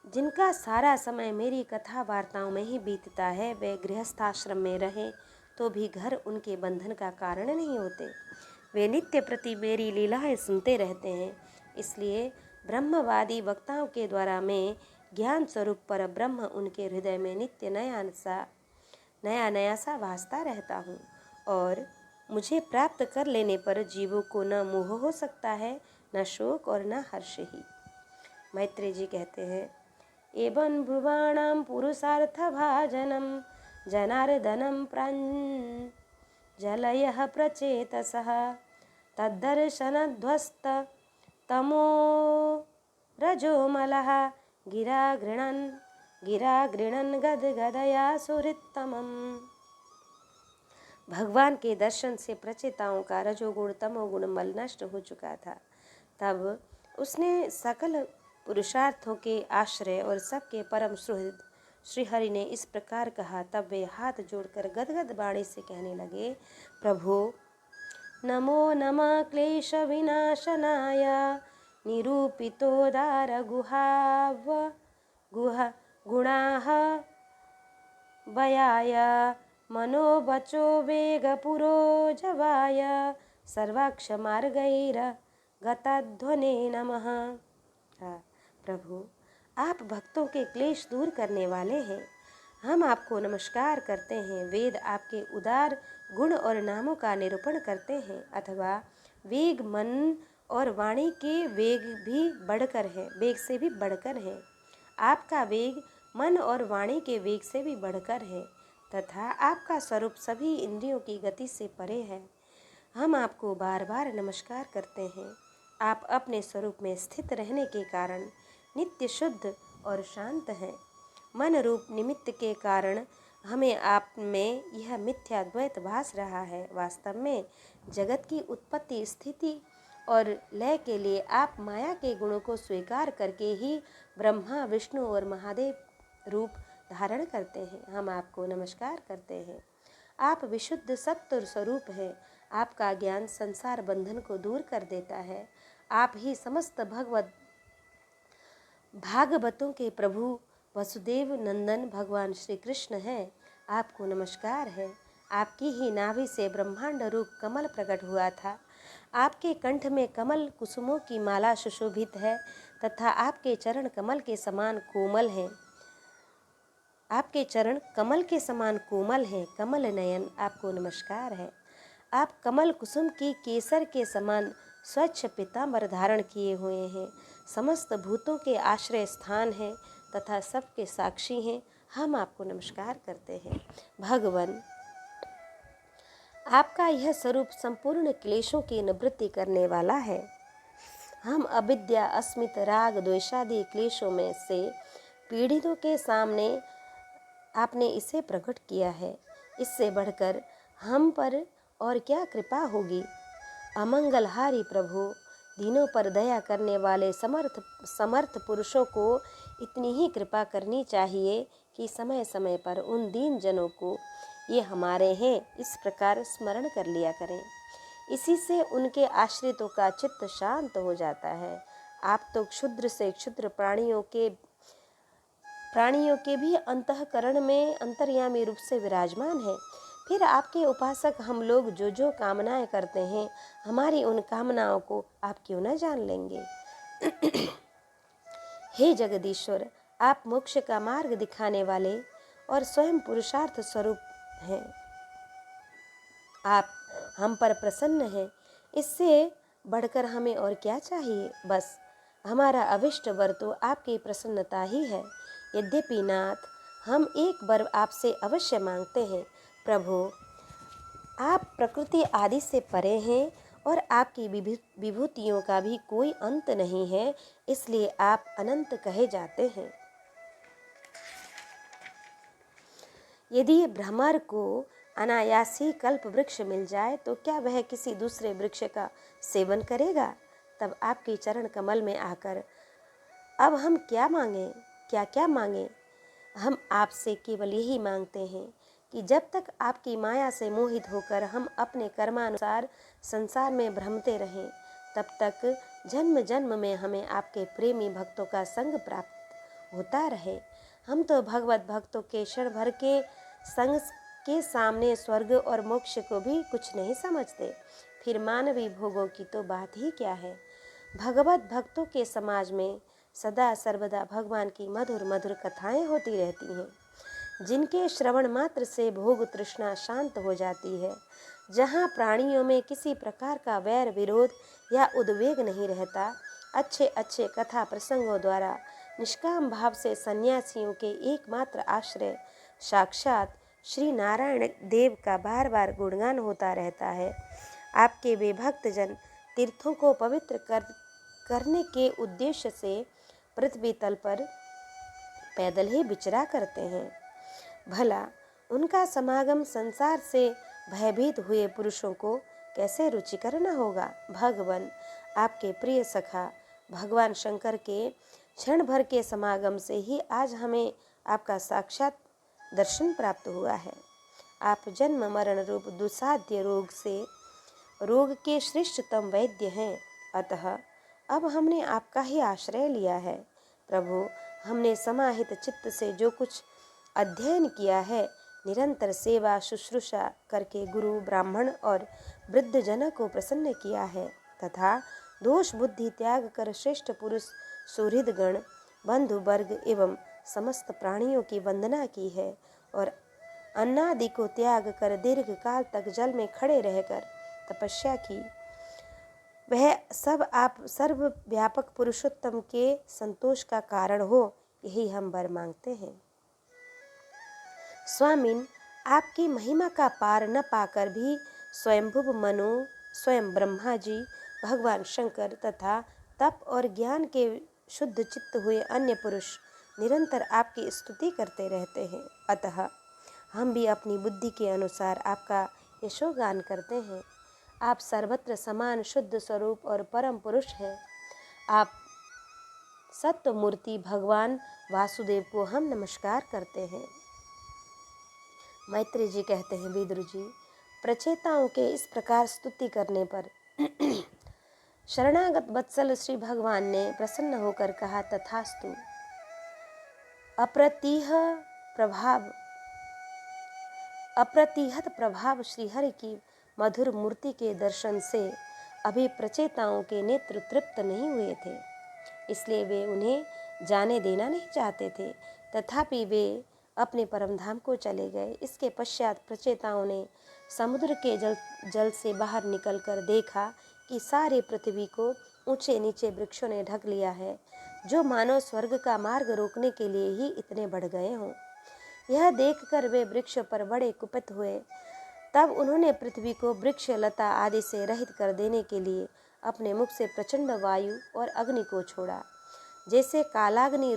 जिनका सारा समय मेरी कथा वार्ताओं में ही बीतता है, वे गृहस्थाश्रम में रहें तो भी घर उनके बंधन का कारण नहीं होते। वे नित्य प्रति मेरी लीलाएं सुनते रहते हैं। इसलिए ब्रह्मवादी वक्ताओं के द्वारा मैं ज्ञान स्वरूप पर ब्रह्म उनके हृदय में नित्य नया नया सा भासता रहता हूँ और मुझे प्राप्त कर लेने पर जीवों को न मोह हो सकता है, न शोक और न हर्ष ही। मैत्रेय जी कहते हैं, एवं ब्रुवाणां पुरुषार्थभाजनं जनार्दनं प्राञ्जलयः प्रचेतसः तद्दर्शनध्वस्त तमो रजोमलः गिरा गृणन् गदगदया सुहृत्तमम्। भगवान के दर्शन से प्रचेताओं का रजोगुण तमोगुण मल नष्ट हो चुका था। तब उसने सकल पुरुषार्थों के आश्रय और सबके परम सुहृद श्रीहरि ने इस प्रकार कहा। तब वे हाथ जोड़कर गदगद वाणी से कहने लगे, प्रभो नमो नमः क्लेश विनाशनाय निरूपितोदार गुणाः वयाय मनोवचो वेगपुरोजवाय सर्वाक्ष मार्गैर्गतध्वने नमः। प्रभु, आप भक्तों के क्लेश दूर करने वाले हैं, हम आपको नमस्कार करते हैं। वेद आपके उदार गुण और नामों का निरूपण करते हैं, अथवा वेग मन और वाणी के वेग से भी बढ़कर है। आपका वेग मन और वाणी के वेग से भी बढ़कर है तथा आपका स्वरूप सभी इंद्रियों की गति से परे है। हम आपको बार बार नमस्कार करते हैं। आप अपने स्वरूप में स्थित रहने के कारण नित्य शुद्ध और शांत हैं। मन रूप निमित्त के कारण हमें आप में यह मिथ्या द्वैत भास रहा है। वास्तव में जगत की उत्पत्ति, स्थिति और लय के लिए आप माया के गुणों को स्वीकार करके ही ब्रह्मा, विष्णु और महादेव रूप धारण करते हैं। हम आपको नमस्कार करते हैं। आप विशुद्ध सत्व स्वरूप हैं। आपका ज्ञान संसार बंधन को दूर कर देता है। आप ही समस्त भागवतों के प्रभु वसुदेव नंदन भगवान श्री कृष्ण हैं। आपको नमस्कार है। आपकी ही नाभि से ब्रह्मांड रूप कमल प्रकट हुआ था। आपके कंठ में कमल कुसुमों की माला सुशोभित है तथा आपके चरण कमल के समान कोमल हैं। आपके चरण कमल के समान कोमल हैं। कमल नयन, आपको नमस्कार है। आप कमल कुसुम की केसर के समान स्वच्छ पीतांबर धारण किए हुए हैं। समस्त भूतों के आश्रय स्थान हैं तथा सबके साक्षी हैं। हम आपको नमस्कार करते हैं। भगवान, आपका यह स्वरूप संपूर्ण क्लेशों की निवृत्ति करने वाला है। हम अविद्या, अस्मित, राग, द्वेषादि क्लेशों में से पीड़ितों के सामने आपने इसे प्रकट किया है। इससे बढ़कर हम पर और क्या कृपा होगी। अमंगलहारी प्रभु, दीनों पर दया करने वाले समर्थ पुरुषों को इतनी ही कृपा करनी चाहिए कि समय समय पर उन दीन जनों को ये हमारे हैं इस प्रकार स्मरण कर लिया करें। इसी से उनके आश्रितों का चित्त शांत हो जाता है। आप तो क्षुद्र से क्षुद्र प्राणियों के भी अंतःकरण में अंतर्यामी रूप से विराजमान है। फिर आपके उपासक हम लोग जो जो कामनाएं करते हैं, हमारी उन कामनाओं को आप क्यों न जान लेंगे। हे जगदीश्वर, आप मोक्ष का मार्ग दिखाने वाले और स्वयं पुरुषार्थ स्वरूप हैं। आप हम पर प्रसन्न हैं। इससे बढ़कर हमें और क्या चाहिए। बस हमारा अभिष्ट वर तो आपकी प्रसन्नता ही है। यद्यपि नाथ, हम एक वर आपसे अवश्य मांगते हैं। प्रभु, आप प्रकृति आदि से परे हैं और आपकी विभूतियों का भी कोई अंत नहीं है, इसलिए आप अनंत कहे जाते हैं। यदि भ्रमर को अनायासी कल्प वृक्ष मिल जाए तो क्या वह किसी दूसरे वृक्ष का सेवन करेगा? तब आपके चरण कमल में आकर अब हम क्या मांगें, क्या क्या मांगें? हम आपसे केवल यही मांगते हैं कि जब तक आपकी माया से मोहित होकर हम अपने कर्मानुसार संसार में भ्रमते रहें, तब तक जन्म जन्म में हमें आपके प्रेमी भक्तों का संग प्राप्त होता रहे। हम तो भगवत भक्तों के क्षण भर के संग के सामने स्वर्ग और मोक्ष को भी कुछ नहीं समझते, फिर मानवीय भोगों की तो बात ही क्या है। भगवत भक्तों के समाज में सदा सर्वदा भगवान की मधुर मधुर कथाएं होती रहती हैं, जिनके श्रवण मात्र से भोग तृष्णा शांत हो जाती है। जहाँ प्राणियों में किसी प्रकार का वैर विरोध या उद्वेग नहीं रहता, अच्छे अच्छे कथा प्रसंगों द्वारा निष्काम भाव से सन्यासियों के एकमात्र आश्रय साक्षात श्री नारायण देव का बार बार गुणगान होता रहता है। आपके वे भक्तजन तीर्थों को पवित्र करने के उद्देश्य से पृथ्वी तल पर पैदल ही विचरा करते हैं। भला उनका समागम संसार से भयभीत हुए पुरुषों को कैसे रुचिकर न होगा। भगवान, आपके प्रिय सखा भगवान शंकर के क्षण भर के समागम से ही आज हमें आपका साक्षात दर्शन प्राप्त हुआ है। आप जन्म मरण रूप दुसाध्य रोग के श्रेष्ठतम वैद्य हैं, अतः अब हमने आपका ही आश्रय लिया है। प्रभु, हमने समाहित चित्त से जो कुछ अध्ययन किया है, निरंतर सेवा शुश्रूषा करके गुरु ब्राह्मण और वृद्ध जन को प्रसन्न किया है, तथा दोष बुद्धि त्याग कर श्रेष्ठ पुरुष सुहृद गण बंधु वर्ग एवं समस्त प्राणियों की वंदना की है, और अन्नादि को त्याग कर दीर्घ काल तक जल में खड़े रहकर तपस्या की। वह सब आप सर्वव्यापक पुरुषोत्तम के संतोष का कारण हो, यही हम वर मांगते हैं। स्वामिन, आपकी महिमा का पार न पाकर भी स्वयंभुव मनु, स्वयं ब्रह्मा जी, भगवान शंकर तथा तप और ज्ञान के शुद्ध चित्त हुए अन्य पुरुष निरंतर आपकी स्तुति करते रहते हैं, अतः हम भी अपनी बुद्धि के अनुसार आपका यशोगान करते हैं। आप सर्वत्र समान शुद्ध स्वरूप और परम पुरुष हैं। आप सत्य मूर्ति भगवान वासुदेव को हम नमस्कार करते हैं। मैत्री जी कहते हैं, विदुर जी, प्रचेताओं के इस प्रकार स्तुति करने पर शरणागत वत्सल श्री भगवान ने प्रसन्न होकर कहा, तथास्तु। अप्रतिहत प्रभाव श्रीहरि की मधुर मूर्ति के दर्शन से अभी प्रचेताओं के नेत्र तृप्त नहीं हुए थे, इसलिए वे उन्हें जाने देना नहीं चाहते थे। तथापि वे अपने परमधाम को चले गए। इसके पश्चात प्रचेताओं ने समुद्र के जल से बाहर निकलकर देखा कि सारी पृथ्वी को ऊंचे नीचे वृक्षों ने ढक लिया है, जो मानो स्वर्ग का मार्ग रोकने के लिए ही इतने बढ़ गए हों। यह देखकर वे वृक्ष पर बड़े कुपित हुए। तब उन्होंने पृथ्वी को वृक्ष लता आदि से रहित कर देने के लिए अपने मुख से प्रचंड वायु और अग्नि को छोड़ा, जैसे कालाग्नि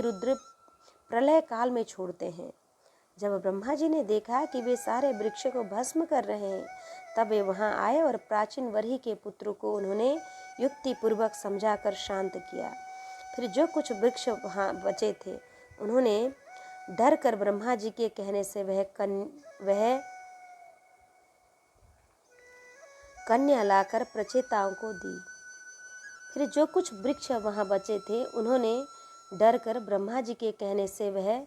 रुद्र प्रलय काल में छोड़ते हैं। जब ब्रह्मा जी ने देखा कि वे सारे वृक्ष को भस्म कर रहे हैं, तब वे वहां आए और प्राचीन वरही के पुत्रों को उन्होंने युक्ति पूर्वक समझाकर शांत किया। फिर जो कुछ वृक्ष वहां बचे थे, उन्होंने डर कर ब्रह्मा जी के कहने से वह कन्या लाकर प्रचेताओं को दी। फिर जो कुछ वृक्ष वहां बचे थे, उन्होंने डर कर ब्रह्मा जी के कहने से वह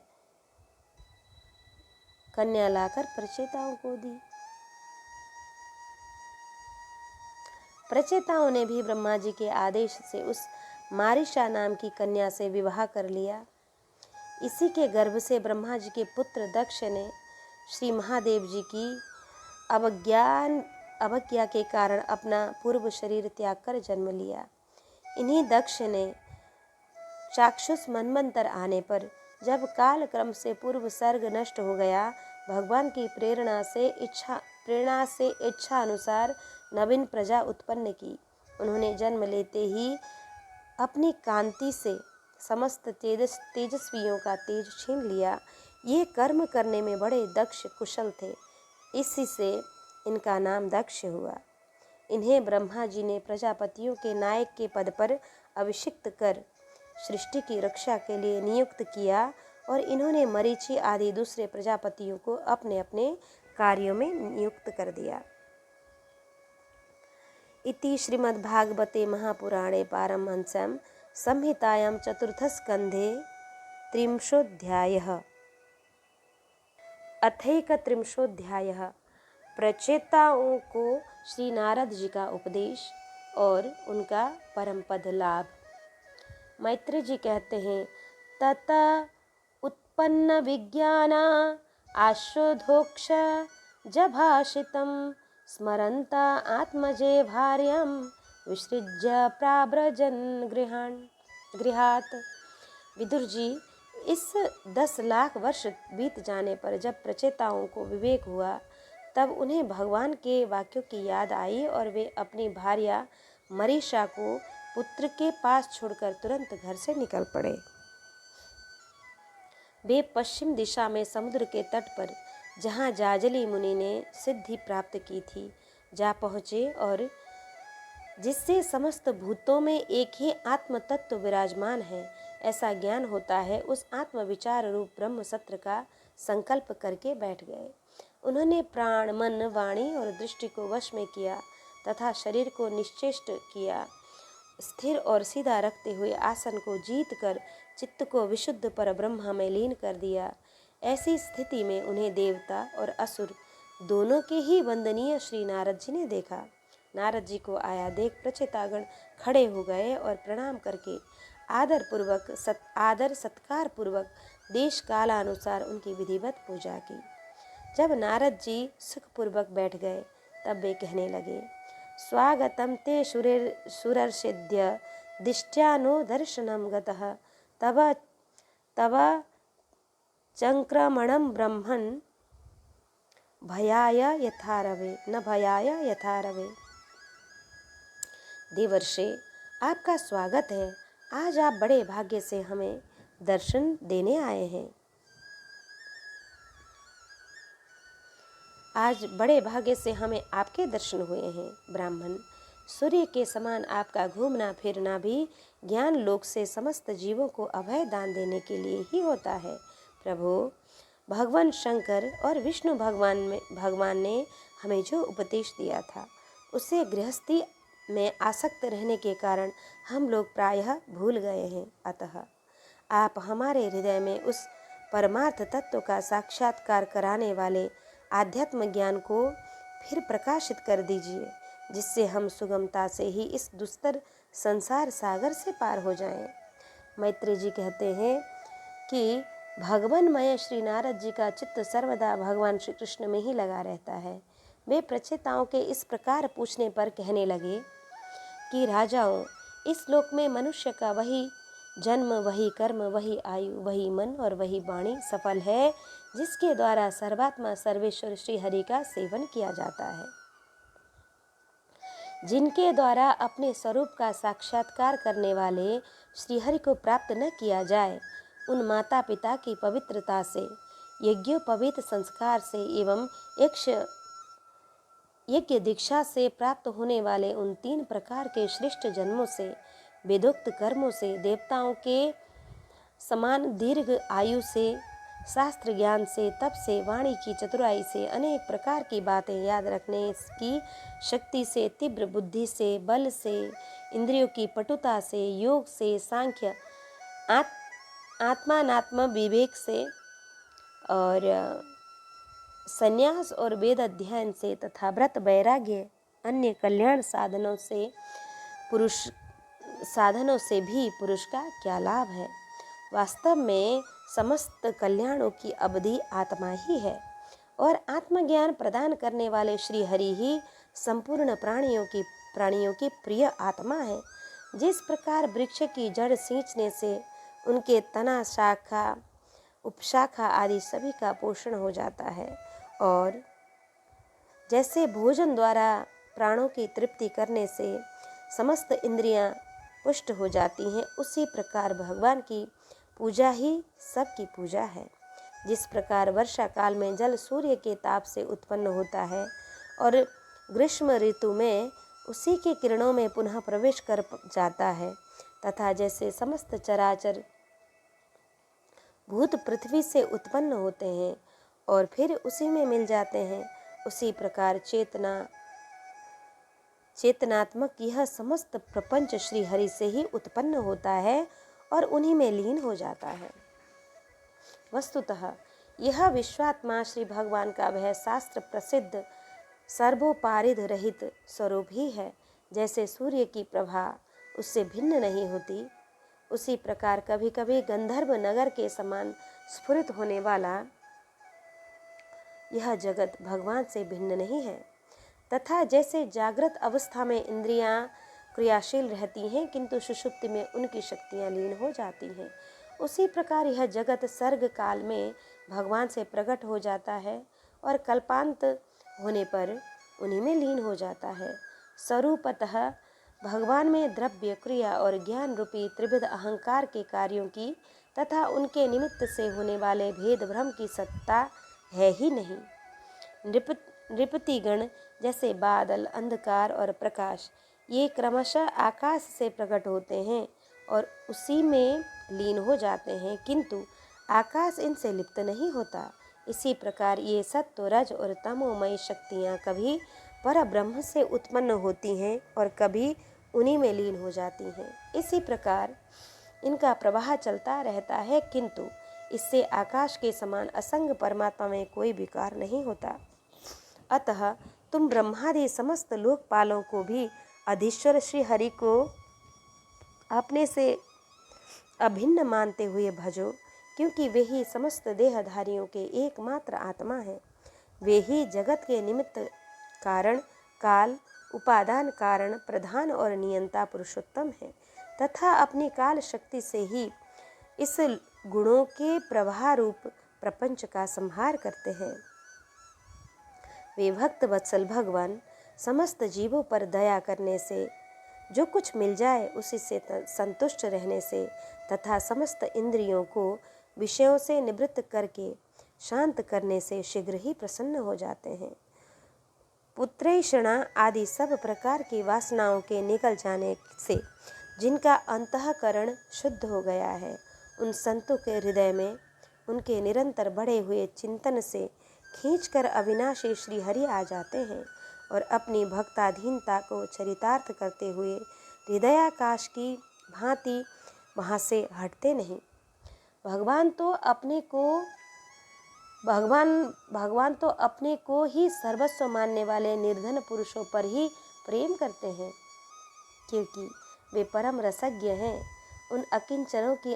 कन्या लाकर प्रचेताओं को दी। प्रचेताओं ने भी ब्रह्मा जी के आदेश से उस मारिशा नाम की कन्या से विवाह कर लिया। इसी के गर्भ से ब्रह्मा जी के पुत्र दक्ष ने श्री महादेव जी की अवज्ञा के कारण अपना पूर्व शरीर त्याग कर जन्म लिया। इन्हीं दक्ष ने चाक्षुष मनमंतर आने पर जब काल क्रम से पूर्व सर्ग नष्ट हो गया, भगवान की प्रेरणा से इच्छा अनुसार नवीन प्रजा उत्पन्न की। उन्होंने जन्म लेते ही अपनी कांति से समस्त तेजस्वियों का तेज छीन लिया। ये कर्म करने में बड़े दक्ष कुशल थे, इसी से इनका नाम दक्ष हुआ। इन्हें ब्रह्मा जी ने प्रजापतियों के नायक के पद पर अभिषिक्त कर सृष्टि की रक्षा के लिए नियुक्त किया और इन्होंने मरीचि आदि दूसरे प्रजापतियों को अपने अपने कार्यों में नियुक्त कर दिया। इति श्रीमद्भागवते महापुराणे पारमहंस्यां संहितायां चतुर्थस्कन्धे 30ोऽध्यायः। अथैकत्रिंशोऽध्यायः। प्रचेताओं को श्री नारद जी का उपदेश और उनका परम पद लाभ। मैत्री जी कहते हैं, तथा उत्पन्न विज्ञाना आशोधोक्ष जभाषितं स्मरन्ता आत्मजे भार्यां विसृज्य प्राव्रजन गृहात्। विदुर जी, इस 10 लाख वर्ष बीत जाने पर जब प्रचेताओं को विवेक हुआ, तब उन्हें भगवान के वाक्यों की याद आई और वे अपनी भार्या मरीषा को पुत्र के पास छोड़कर तुरंत घर से निकल पड़े। वे पश्चिम दिशा में समुद्र के तट पर, जहाँ जाजली मुनि ने सिद्धि प्राप्त की थी, जा पहुँचे और जिससे समस्त भूतों में एक ही आत्म तत्व विराजमान है ऐसा ज्ञान होता है, उस आत्म विचार रूप ब्रह्म सत्र का संकल्प करके बैठ गए। उन्होंने प्राण, मन, वाणी और दृष्टि को वश में किया तथा शरीर को निश्चेष्ट किया। स्थिर और सीधा रखते हुए आसन को जीत कर चित्त को विशुद्ध पर ब्रह्म में लीन कर दिया। ऐसी स्थिति में उन्हें देवता और असुर दोनों के ही वंदनीय श्री नारद जी ने देखा। नारद जी को आया देख प्रचेतागण खड़े हो गए और प्रणाम करके आदर सत्कार पूर्वक देश कालानुसार उनकी विधिवत पूजा की। जब नारद जी सुखपूर्वक बैठ गए, तब वे कहने लगे, स्वागतम ते सुरर्षिद्य दिष्ट्यानो दर्शनम गतः तव चंक्रमणं ब्रह्मन् भयाय यथारवे न भयाय यथारवे। देवर्षि, आपका स्वागत है। आज आप बड़े भाग्य से हमें दर्शन देने आए हैं। आज बड़े भाग्य से हमें आपके दर्शन हुए हैं। ब्राह्मण, सूर्य के समान आपका घूमना फिरना भी ज्ञान लोक से समस्त जीवों को अभय दान देने के लिए ही होता है। प्रभु, भगवान शंकर और विष्णु भगवान ने हमें जो उपदेश दिया था, उसे गृहस्थी में आसक्त रहने के कारण हम लोग प्रायः भूल गए हैं। अतः आप हमारे हृदय में उस परमार्थ तत्व का साक्षात्कार कराने वाले आध्यात्म ज्ञान को फिर प्रकाशित कर दीजिए, जिससे हम सुगमता से ही इस दुस्तर संसार सागर से पार हो जाएं। मैत्री जी कहते हैं कि भगवानमय श्री नारद जी का चित्त सर्वदा भगवान श्री कृष्ण में ही लगा रहता है। वे प्रचेताओं के इस प्रकार पूछने पर कहने लगे कि राजाओं, इस लोक में मनुष्य का वही जन्म, वही कर्म, वही आयु, वही मन और वही वाणी सफल है, जिसके द्वारा सर्वात्मा सर्वेश्वर श्री हरि का सेवन किया जाता है। जिनके द्वारा अपने स्वरूप का साक्षात्कार करने वाले श्रीहरि को प्राप्त न किया जाए, उन माता पिता की पवित्रता से, यज्ञोपवीत संस्कार से एवं यज्ञ दीक्षा से प्राप्त होने वाले उन 3 प्रकार के श्रेष्ठ जन्मों से, वेदोक्त कर्मों से, देवताओं के समान दीर्घ आयु से, शास्त्र ज्ञान से, तप से, वाणी की चतुराई से, अनेक प्रकार की बातें याद रखने की शक्ति से, तीव्र बुद्धि से, बल से, इंद्रियों की पटुता से, योग से, सांख्य आत्मानात्म विवेक से और संन्यास और वेद अध्ययन से तथा व्रत वैराग्य अन्य कल्याण साधनों से भी पुरुष का क्या लाभ है। वास्तव में समस्त कल्याणों की अवधि आत्मा ही है और आत्मज्ञान प्रदान करने वाले श्री हरि ही संपूर्ण प्राणियों की प्रिय आत्मा है। जिस प्रकार वृक्ष की जड़ सींचने से उनके तना, शाखा, उपशाखा आदि सभी का पोषण हो जाता है। और जैसे भोजन द्वारा प्राणों की तृप्ति करने से समस्त इंद्रियां पुष्ट हो जाती हैं, उसी प्रकार भगवान की पूजा ही सबकी पूजा है। जिस प्रकार वर्षा काल में जल सूर्य के ताप से उत्पन्न होता है और ग्रीष्म ऋतु में उसी के किरणों में पुनः प्रवेश कर जाता है, तथा जैसे समस्त चराचर भूत पृथ्वी से उत्पन्न होते हैं और फिर उसी में मिल जाते हैं, उसी प्रकार चेतनात्मक यह समस्त प्रपंच श्री हरि से ही उत्पन्न होता है और उन्हीं में लीन हो जाता है। वस्तुतः यह विश्वात्मा श्री भगवान का वह शास्त्र प्रसिद्ध सर्वोपारिध रहित स्वरूप ही है। जैसे सूर्य की प्रभा उससे भिन्न नहीं होती, उसी प्रकार कभी कभी गंधर्व नगर के समान स्फुरित होने वाला यह जगत भगवान से भिन्न नहीं है। तथा जैसे जागृत अवस्था में इंद्रियां क्रियाशील रहती हैं किंतु सुषुप्ति में उनकी शक्तियां लीन हो जाती हैं, उसी प्रकार यह जगत सर्ग काल में भगवान से प्रकट हो जाता है और कल्पांत होने पर उन्हीं में लीन हो जाता है। स्वरूपतः भगवान में द्रव्य, क्रिया और ज्ञान रूपी त्रिविध अहंकार के कार्यों की तथा उनके निमित्त से होने वाले भेद भ्रम की सत्ता है ही नहीं। नृपतिगण जैसे बादल, अंधकार और प्रकाश ये क्रमशः आकाश से प्रकट होते हैं और उसी में लीन हो जाते हैं, किंतु आकाश इनसे लिप्त नहीं होता। इसी प्रकार ये सत्व, रज और तमोमयी शक्तियाँ कभी पर ब्रह्म से उत्पन्न होती हैं और कभी उन्हीं में लीन हो जाती हैं। इसी प्रकार इनका प्रवाह चलता रहता है, किंतु इससे आकाश के समान असंग परमात्मा में कोई विकार नहीं होता। अतः तुम ब्रह्मादि समस्त लोकपालों को भी अधीश्वर श्री हरि को अपने से अभिन्न मानते हुए भजो, क्योंकि वे ही समस्त देहधारियों के एकमात्र आत्मा हैं। वे ही जगत के निमित्त कारण, काल, उपादान कारण, प्रधान और नियंता पुरुषोत्तम हैं तथा अपनी काल शक्ति से ही इस गुणों के प्रवाह रूप प्रपंच का संहार करते हैं। वे भक्त वत्सल भगवान समस्त जीवों पर दया करने से, जो कुछ मिल जाए उसी से संतुष्ट रहने से तथा समस्त इंद्रियों को विषयों से निवृत्त करके शांत करने से शीघ्र ही प्रसन्न हो जाते हैं। पुत्रैषणा आदि सब प्रकार की वासनाओं के निकल जाने से जिनका अंतःकरण शुद्ध हो गया है, उन संतों के हृदय में उनके निरंतर बढ़े हुए चिंतन से खींचकर अविनाशी श्री हरि आ जाते हैं और अपनी भक्ताधीनता को चरितार्थ करते हुए हृदयाकाश की भांति वहाँ से हटते नहीं। भगवान तो अपने को ही सर्वस्व मानने वाले निर्धन पुरुषों पर ही प्रेम करते हैं, क्योंकि वे परम रसज्ञ हैं। उन अकिंचनों की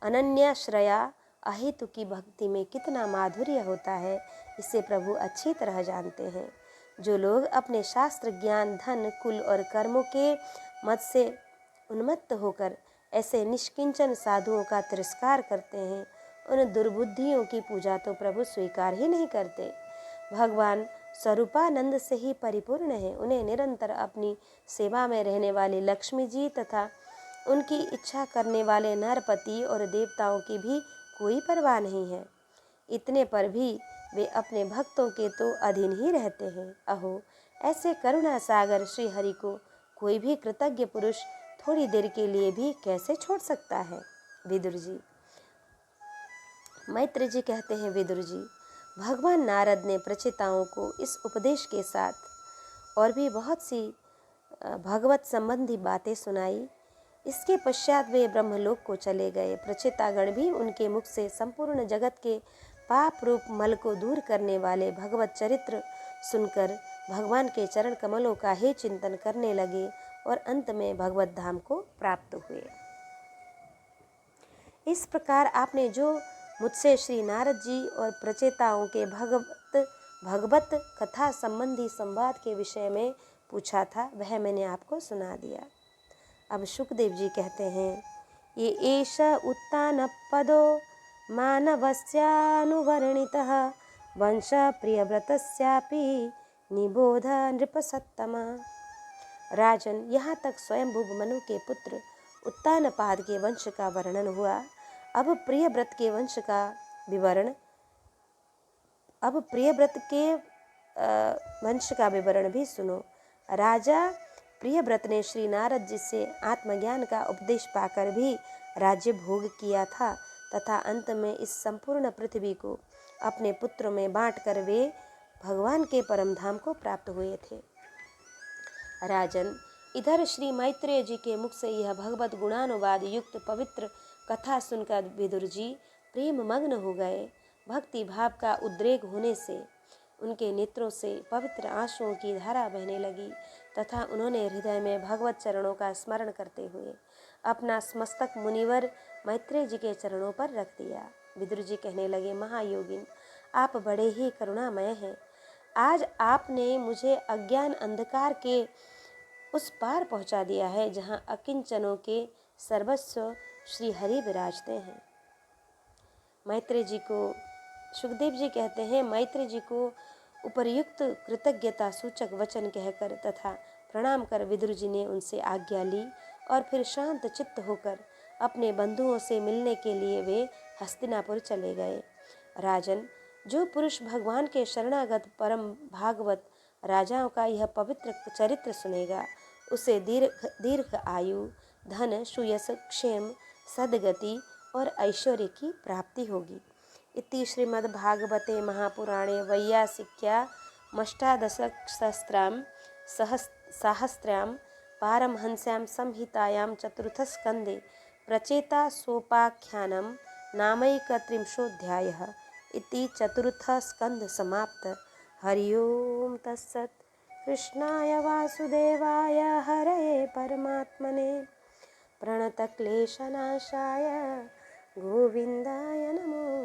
अनन्याश्रया अहेतु की भक्ति में कितना माधुर्य होता है, इसे प्रभु अच्छी तरह जानते हैं। जो लोग अपने शास्त्र ज्ञान, धन, कुल और कर्मों के मत से उन्मत्त होकर ऐसे निष्किंचन साधुओं का तिरस्कार करते हैं, उन दुर्बुद्धियों की पूजा तो प्रभु स्वीकार ही नहीं करते। भगवान स्वरूपानंद से ही परिपूर्ण है। उन्हें निरंतर अपनी सेवा में रहने वाली लक्ष्मी जी तथा उनकी इच्छा करने वाले नरपति और देवताओं की भी कोई परवाह नहीं है। इतने पर भी वे अपने भक्तों के तो अधीन ही रहते हैं। अहो, ऐसे करुणा सागर श्री हरि को कोई भी कृतज्ञ पुरुष थोड़ी देर के लिए भी कैसे छोड़ सकता है। विदुर जी, मैत्र जी कहते हैं, विदुर जी, भगवान नारद ने प्रचेताओं को इस उपदेश के साथ और भी बहुत सी भगवत संबंधी बातें सुनाई। इसके पश्चात वे ब्रह्मलोक को चले गए। प्रचेतागण भी उनके मुख से संपूर्ण जगत के पाप रूप मल को दूर करने वाले भगवत चरित्र सुनकर भगवान के चरण कमलों का ही चिंतन करने लगे और अंत में भगवत धाम को प्राप्त हुए। इस प्रकार आपने जो मुझसे श्री नारद जी और प्रचेताओं के भगवत कथा संबंधी संवाद के विषय में पूछा था, वह मैंने आपको सुना दिया। अब सुखदेव जी कहते हैं, ये एष उत्तानपदो मानवस्यानुवर्णितः वंशप्रियव्रतस्यापि निबोध नृपसत्तमा। राजन, यहाँ तक स्वयंभू मनु के पुत्र उत्तानपाद के वंश का वर्णन हुआ। अब प्रियव्रत के वंश का विवरण भी सुनो। राजा प्रियव्रत ने श्री नारद जी से आत्मज्ञान का उपदेश पाकर भी राज्य भोग किया था तथा अंत में इस संपूर्ण पृथ्वी को अपने पुत्रों में बांटकर वे भगवान के परम धाम को प्राप्त हुए थे। राजन, इधर श्री मैत्रेय जी के मुख से यह भगवत गुणानुवाद युक्त पवित्र कथा सुनकर विदुर जी प्रेम मग्न हो गए। भक्ति भाव का उद्रेक होने से उनके नेत्रों से पवित्र आंसुओं की धारा बहने लगी तथा उन्होंने हृदय में भगवत चरणों का स्मरण करते हुए अपना मस्तक मुनिवर मैत्रेय जी के चरणों पर रख दिया। विदुर जी कहने लगे, महायोगिन, आप बड़े ही करुणामय हैं। आज आपने मुझे अज्ञान अंधकार के उस पार पहुंचा दिया है जहां अकिंचनों के सर्वस्व श्री हरि विराजते हैं। मैत्रेय जी को सुखदेव जी कहते हैं, मैत्रेय जी को उपर्युक्त कृतज्ञता सूचक वचन कहकर तथा प्रणाम कर विदुर जी ने उनसे आज्ञा ली और फिर शांत चित्त होकर अपने बंधुओं से मिलने के लिए वे हस्तिनापुर चले गए। राजन, जो पुरुष भगवान के शरणागत परम भागवत राजाओं का यह पवित्र चरित्र सुनेगा उसे दीर्घ आयु, धन, सुयश, क्षेम, सद्गति और ऐश्वर्य की प्राप्ति होगी। इति श्रीमद्भागवते महापुराणे वैयासिक्यामष्टादशसहस्रां सहस्रां पारमहंस्यां संहितायां चतुर्थस्कन्धे प्रचेतासोपाख्यानं नामैकत्रिंशोऽध्यायः। इति चतुर्थस्कन्ध समाप्त। हरि ओम तत्सत्। कृष्णाय वासुदेवाय हरये परमात्मने प्रणतक्लेशनाशाय गोविन्दाय नमो